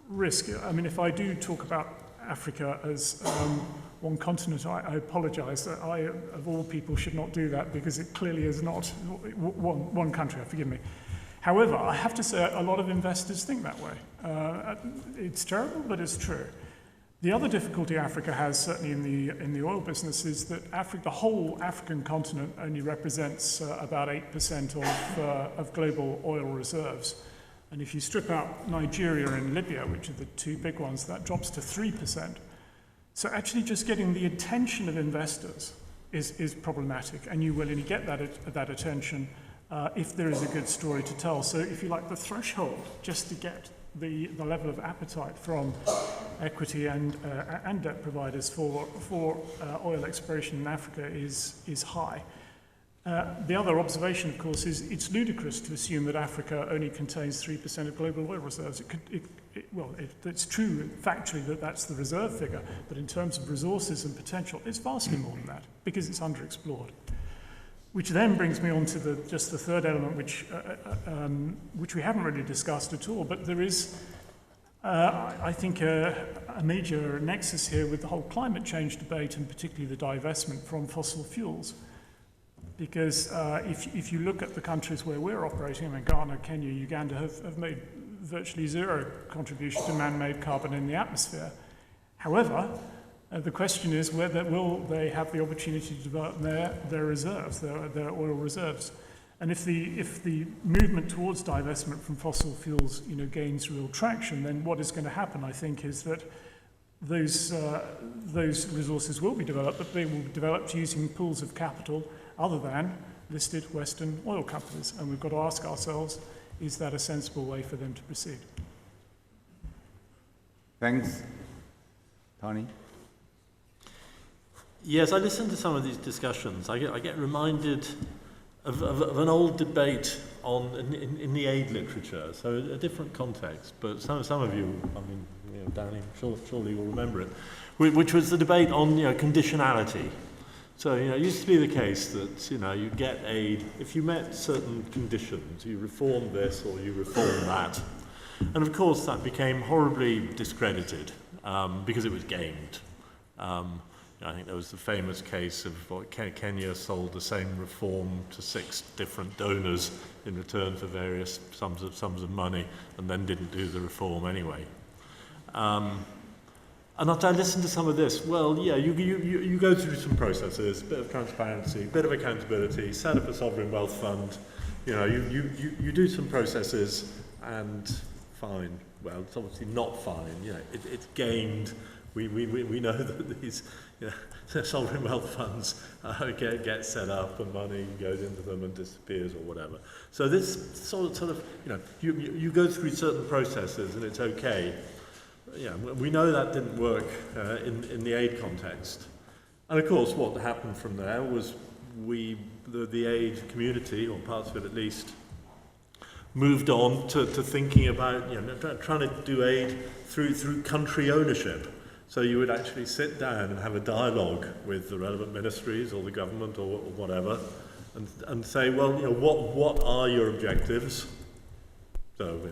risk. I mean, if I do talk about Africa as one continent, I apologize that I, of all people, should not do that because it clearly is not one country, forgive me. However, I have to say a lot of investors think that way. It's terrible, but it's true. The other difficulty Africa has, certainly in the oil business, is that the whole African continent only represents about 8% of global oil reserves. And if you strip out Nigeria and Libya, which are the two big ones, that drops to 3%. So actually just getting the attention of investors is problematic, and you will only get that attention if there is a good story to tell. So if you like, the threshold just to get the level of appetite from equity and debt providers for oil exploration in Africa is high. The other observation, of course, is it's ludicrous to assume that Africa only contains 3% of global oil reserves. It's true factually that that's the reserve figure, but in terms of resources and potential, it's vastly more than that because it's underexplored. Which then brings me on to just the third element, which we haven't really discussed at all, but there is, I think, a major nexus here with the whole climate change debate, and particularly the divestment from fossil fuels. Because if you look at the countries where we're operating, I mean, Ghana, Kenya, Uganda have made virtually zero contribution to man-made carbon in the atmosphere. However, the question is whether will they have the opportunity to develop their reserves, their oil reserves. And if the movement towards divestment from fossil fuels, gains real traction, then what is going to happen, I think, is that those resources will be developed, but they will be developed using pools of capital other than listed Western oil companies. And we've got to ask ourselves, is that a sensible way for them to proceed? Thanks. Tony? Yes, I listen to some of these discussions. I get reminded of an old debate in the aid literature, so a different context, but some of you, I mean, Danny, surely you'll remember it, which was the debate on conditionality. So, it used to be the case that, you get aid if you met certain conditions, you reform this or you reform that. And of course that became horribly discredited because it was gamed. I think there was the famous case of Kenya sold the same reform to 6 different donors in return for various sums of money and then didn't do the reform anyway. And I listened to some of this. Well, yeah, you go through some processes, a bit of transparency, a bit of accountability, set up a sovereign wealth fund. You do some processes, and fine. Well, it's obviously not fine. It's gamed. We know that these sovereign wealth funds get set up, and money goes into them and disappears or whatever. So this sort of you go through certain processes, and it's okay. We know that didn't work in the aid context. And of course, what happened from there was the aid community, or parts of it at least, moved on to thinking about trying to do aid through country ownership. So you would actually sit down and have a dialogue with the relevant ministries or the government or whatever, and say, well, what are your objectives? So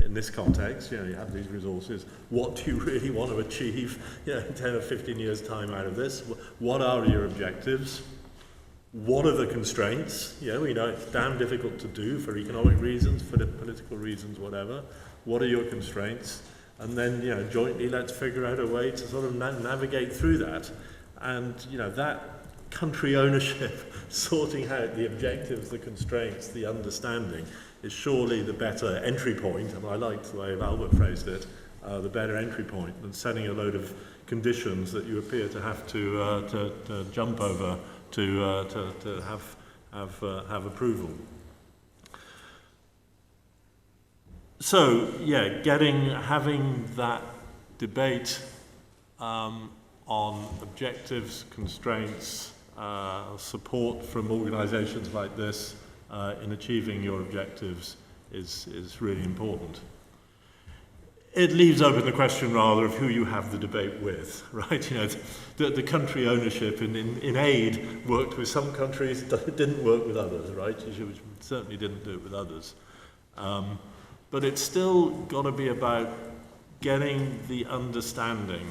in this context, you have these resources. What do you really want to achieve in 10 or 15 years' time out of this? What are your objectives? What are the constraints? We know it's damn difficult to do for economic reasons, for political reasons, whatever. What are your constraints? And then, jointly let's figure out a way to sort of navigate through that. And, that country ownership, sorting out the objectives, the constraints, the understanding, is surely the better entry point, and I liked the way Albert phrased it, the better entry point than setting a load of conditions that you appear to have to jump over to have approval. So, having that debate on objectives, constraints, support from organisations like this in achieving your objectives is really important. It leaves open the question, rather, of who you have the debate with, right? The country ownership in aid worked with some countries, it didn't work with others, right? You certainly didn't do it with others. But it's still got to be about getting the understanding,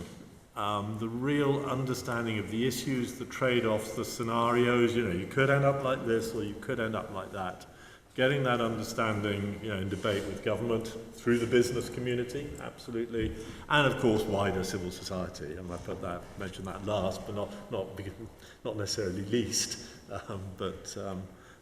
the real understanding of the issues, the trade-offs, the scenarios. You could end up like this or you could end up like that. Getting that understanding, in debate with government, through the business community, absolutely, and of course wider civil society. And I mentioned that last, but not necessarily least.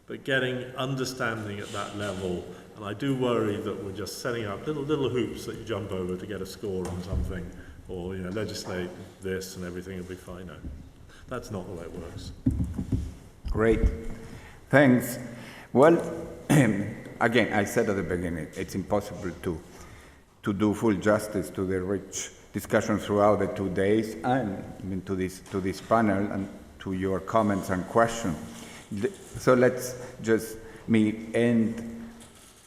But getting understanding at that level, and I do worry that we're just setting up little hoops that you jump over to get a score on something, or legislate this and everything will be fine. No, that's not the way it works. Great, thanks. Well, again, I said at the beginning, it's impossible to do full justice to the rich discussion throughout the 2 days, and even to this panel and to your comments and questions. So let's just end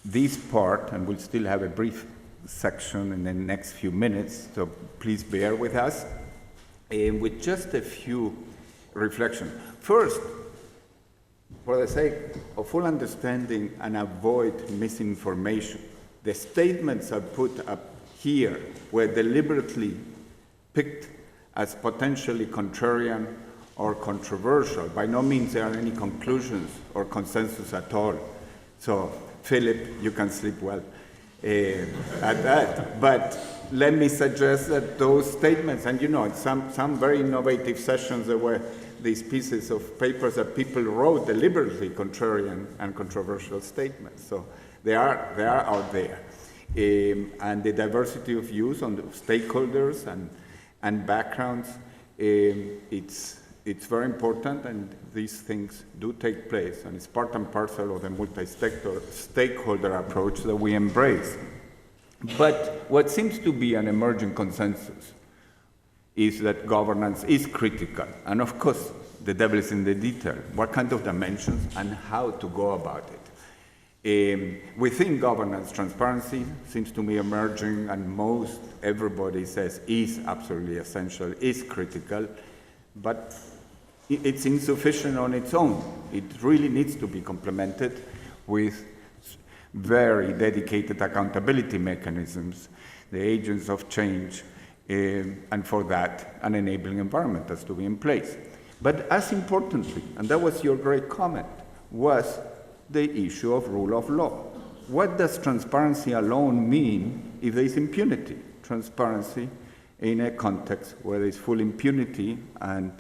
this part, and we'll still have a brief section in the next few minutes, so please bear with us, with just a few reflections. First, for the sake of full understanding and avoid misinformation, the statements I put up here were deliberately picked as potentially contrarian or controversial. By no means there are any conclusions or consensus at all. So, Philip, you can sleep well at that. But let me suggest that those statements, and some very innovative sessions, there were these pieces of papers that people wrote deliberately contrarian and controversial statements. So they are out there. And the diversity of views on the stakeholders and backgrounds, it's very important, and these things do take place, and it's part and parcel of the multi-stakeholder approach that we embrace. But what seems to be an emerging consensus is that governance is critical. And of course, the devil is in the detail. What kind of dimensions and how to go about it. Within governance, transparency seems to be emerging, and everybody says is absolutely essential, is critical, but it's insufficient on its own. It really needs to be complemented with very dedicated accountability mechanisms, the agents of change, and for that, an enabling environment has to be in place. But as importantly, and that was your great comment, was the issue of rule of law. What does transparency alone mean if there is impunity? Transparency in a context where there is full impunity and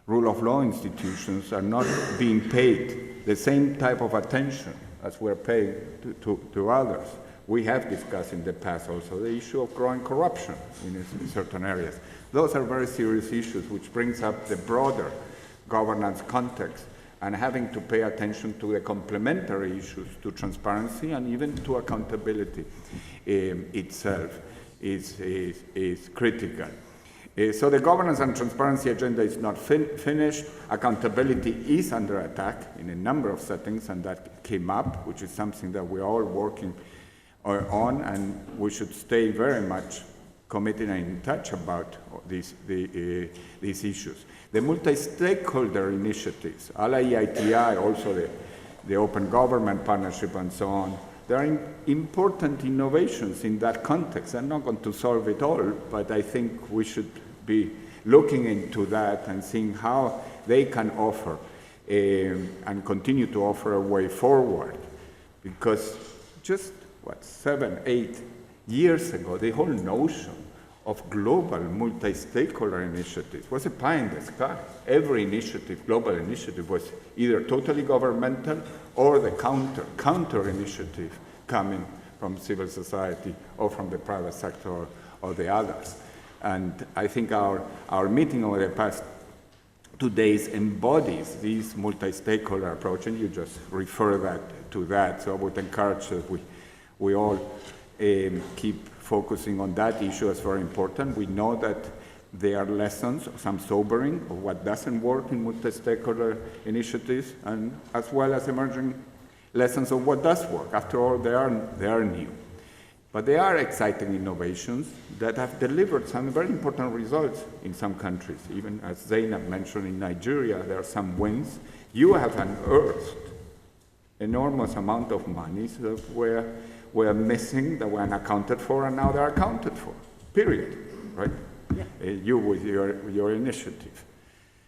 rule of law institutions are not being paid the same type of attention as we're paying to others. We have discussed in the past also the issue of growing corruption in certain areas. Those are very serious issues, which brings up the broader governance context and having to pay attention to the complementary issues to transparency and even to accountability itself is critical. So the governance and transparency agenda is not finished. Accountability is under attack in a number of settings, and that came up, which is something that we're all working on, and we should stay very much committed and in touch about these issues. The multi-stakeholder initiatives, ALA-EITI, also the Open Government Partnership and so on, there are important innovations in that context. I'm not going to solve it all, but I think we should be looking into that and seeing how they can offer and continue to offer a way forward. Because just, 7, 8 years ago, the whole notion of global multi-stakeholder initiatives was a pie in the sky. Every initiative, global initiative, was either totally governmental or the counter initiative coming from civil society or from the private sector or the others. And I think our meeting over the past 2 days embodies this multi-stakeholder approach, and you just refer to that. So I would encourage that we all keep focusing on that issue as very important. We know that there are lessons, some sobering, of what doesn't work in multi-stakeholder initiatives, and as well as emerging lessons of what does work. After all, they are new. But they are exciting innovations that have delivered some very important results in some countries. Even as Zainab mentioned, in Nigeria, there are some wins. You have unearthed enormous amount of monies that were missing, that were unaccounted for, and now they're accounted for. period, right? Yeah. You with your initiative.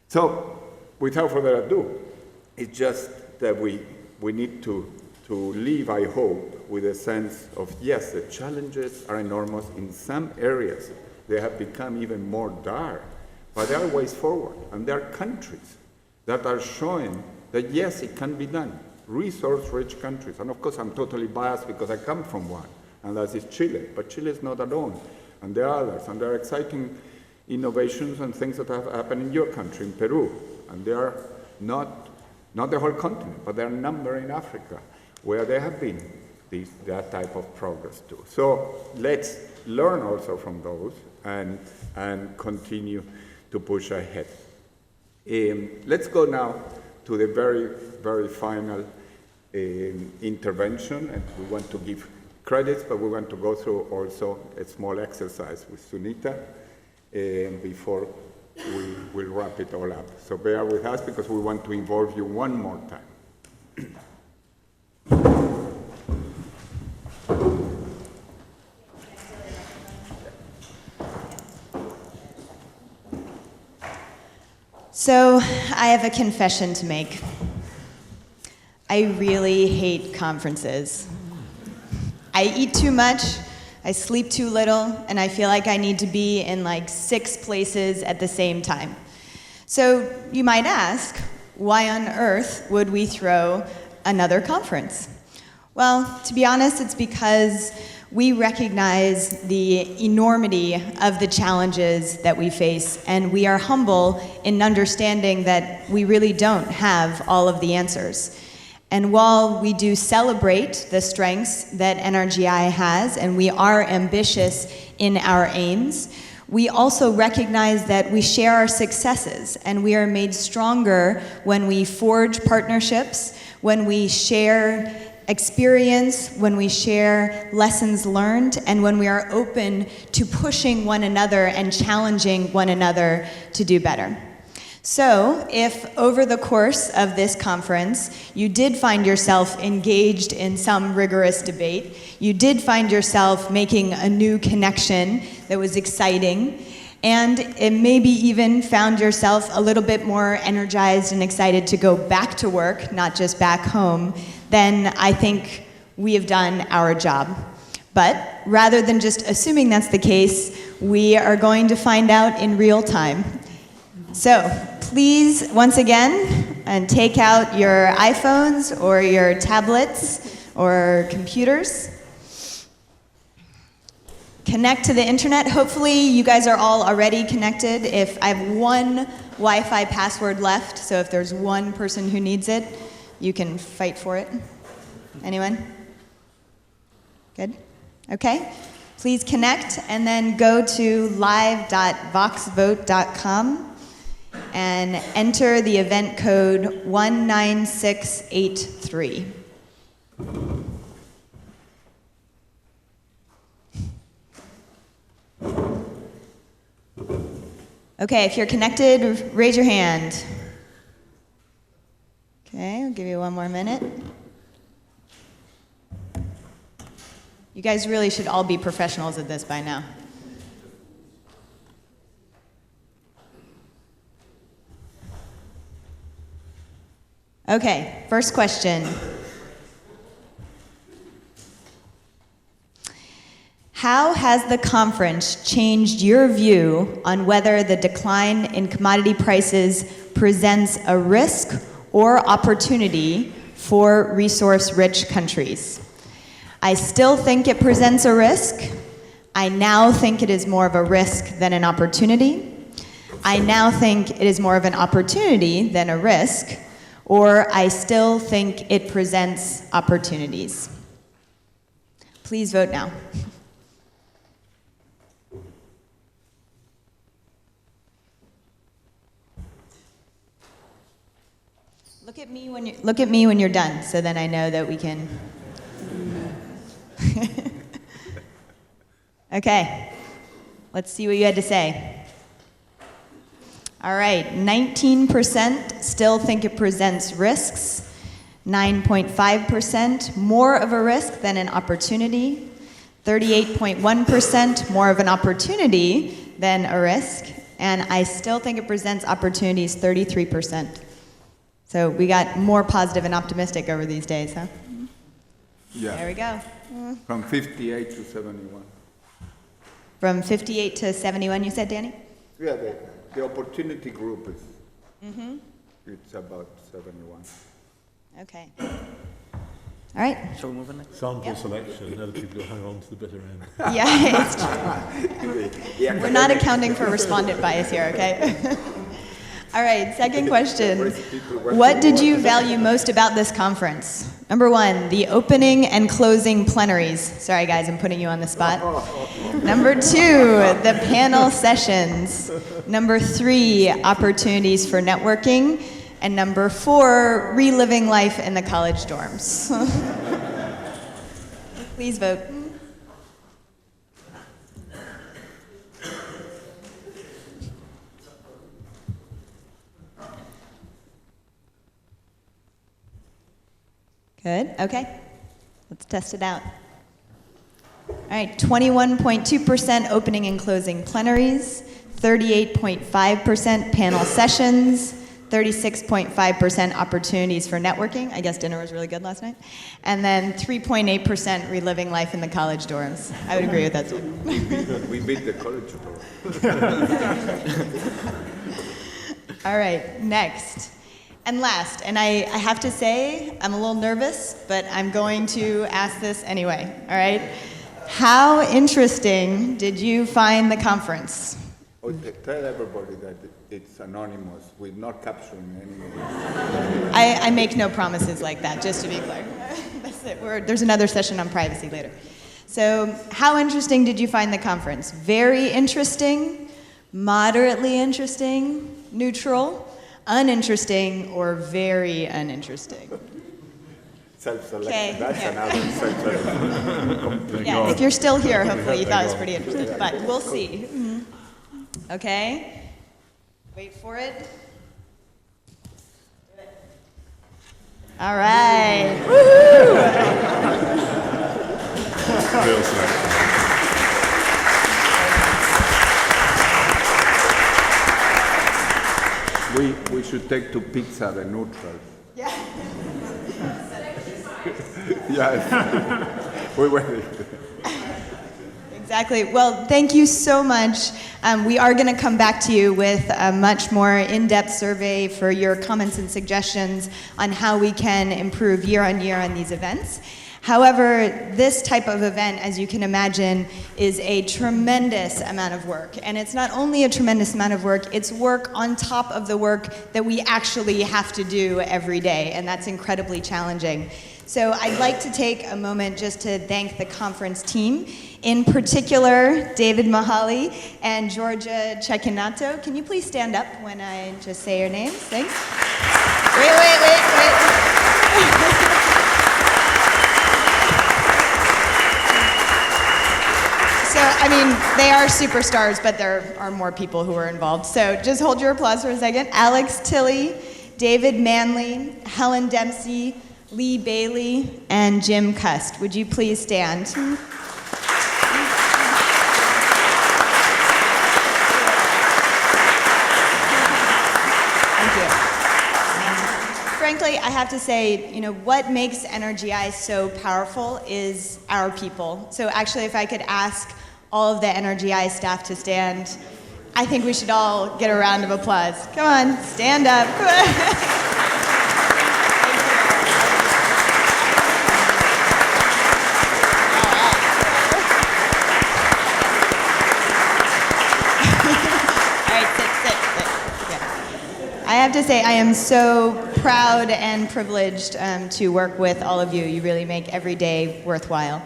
So, without further ado, it's just that we need to live, I hope, with a sense of, yes, the challenges are enormous. In some areas, they have become even more dire, but there are ways forward. And there are countries that are showing that, yes, it can be done. Resource-rich countries. And of course, I'm totally biased because I come from one, and that is Chile. But Chile is not alone. And there are others. And there are exciting innovations and things that have happened in your country, in Peru. And they are not the whole continent, but there are a number in Africa where there have been that type of progress too. So let's learn also from those and continue to push ahead. Let's go now to the very, very final intervention, and we want to give credits, but we want to go through also a small exercise with Sunita before we will wrap it all up. So bear with us because we want to involve you one more time. So, I have a confession to make. I really hate conferences. I eat too much, I sleep too little, and I feel like I need to be in like 6 places at the same time. So, you might ask, why on earth would we throw another conference? Well, to be honest, it's because we recognize the enormity of the challenges that we face, and we are humble in understanding that we really don't have all of the answers. And while we do celebrate the strengths that NRGI has, and we are ambitious in our aims, we also recognize that we share our successes, and we are made stronger when we forge partnerships, when we share experience, when we share lessons learned, and when we are open to pushing one another and challenging one another to do better. So, if over the course of this conference you did find yourself engaged in some rigorous debate, you did find yourself making a new connection that was exciting, and it maybe even found yourself a little bit more energized and excited to go back to work, not just back home, then I think we have done our job. But rather than just assuming that's the case, we are going to find out in real time. So please, once again, and take out your iPhones or your tablets or computers. Connect to the internet. Hopefully you guys are all already connected. If I have one Wi-Fi password left, so if there's one person who needs it, you can fight for it. Anyone? Good? Okay. Please connect and then go to live.voxvote.com and enter the event code 19683. Okay, if you're connected, raise your hand. Okay, I'll give you one more minute. You guys really should all be professionals at this by now. Okay, first question. How has the conference changed your view on whether the decline in commodity prices presents a risk or opportunity for resource-rich countries? I still think it presents a risk. I now think it is more of a risk than an opportunity. I now think it is more of an opportunity than a risk, or I still think it presents opportunities. Please vote now. Look at me when you're done, so then I know that we can. Okay, let's see what you had to say. All right, 19% still think it presents risks, 9.5% more of a risk than an opportunity, 38.1% more of an opportunity than a risk, and I still think it presents opportunities 33%. So we got more positive and optimistic over these days, huh? Yeah. There we go. From 58 to 71. From 58 to 71, you said, Danny? Yeah, the opportunity group is, it's about 71. Okay. All right. Shall we move on next? Sample selection, other people who hang on to the bitter end. Yeah, it's true. We're not accounting for respondent bias here, okay? All right, second question. What did you value most about this conference? Number one, the opening and closing plenaries. Sorry, guys, I'm putting you on the spot. Number two, the panel sessions. Number three, opportunities for networking. And number four, reliving life in the college dorms. Please vote. Good, okay. Let's test it out. All right, 21.2% opening and closing plenaries, 38.5% panel sessions, 36.5% opportunities for networking. I guess dinner was really good last night. And then 3.8% reliving life in the college dorms. I would agree with that too. We beat the college dorm. All right, next. And last, and I have to say, I'm a little nervous, but I'm going to ask this anyway, all right? How interesting did you find the conference? Oh, tell everybody that it's anonymous. We're not capturing anyone. I make no promises like that, just to be clear. That's it. There's another session on privacy later. So, how interesting did you find the conference? Very interesting, moderately interesting, neutral, uninteresting, or very uninteresting? Self-selection. Okay, That's yeah. another self-selection. Yeah, if you're still here, hopefully you thought it was pretty interesting, but we'll see. Okay, wait for it. All right. Woohoo! Real selection. We should take to pizza the neutrals. Yeah. Yes. We were. Exactly. Well, thank you so much. We are going to come back to you with a much more in-depth survey for your comments and suggestions on how we can improve year on year on these events. However, this type of event, as you can imagine, is a tremendous amount of work. And it's not only a tremendous amount of work, it's work on top of the work that we actually have to do every day, and that's incredibly challenging. So I'd like to take a moment just to thank the conference team, in particular, David Mahali and Georgia Cecchinato. Can you please stand up when I just say your names? Thanks. Wait. So, I mean, they are superstars, but there are more people who are involved. So just hold your applause for a second. Alex Tilley, David Manley, Helen Dempsey, Lee Bailey, and Jim Cust. Would you please stand? Thank you. Frankly, I have to say, what makes NRGI so powerful is our people. So actually, if I could ask all of the NRGI staff to stand, I think we should all get a round of applause. Come on, stand up. I have to say, I am so proud and privileged to work with all of you. You really make every day worthwhile.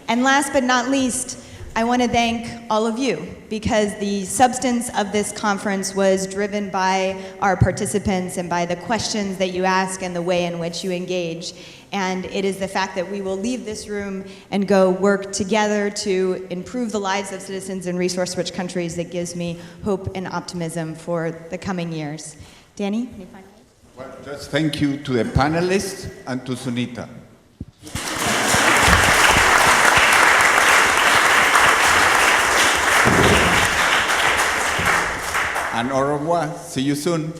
And last but not least, I want to thank all of you, because the substance of this conference was driven by our participants and by the questions that you ask and the way in which you engage. And it is the fact that we will leave this room and go work together to improve the lives of citizens in resource-rich countries that gives me hope and optimism for the coming years. Danny, any final words? Well, just thank you to the panelists and to Sunita. and au revoir. See you soon.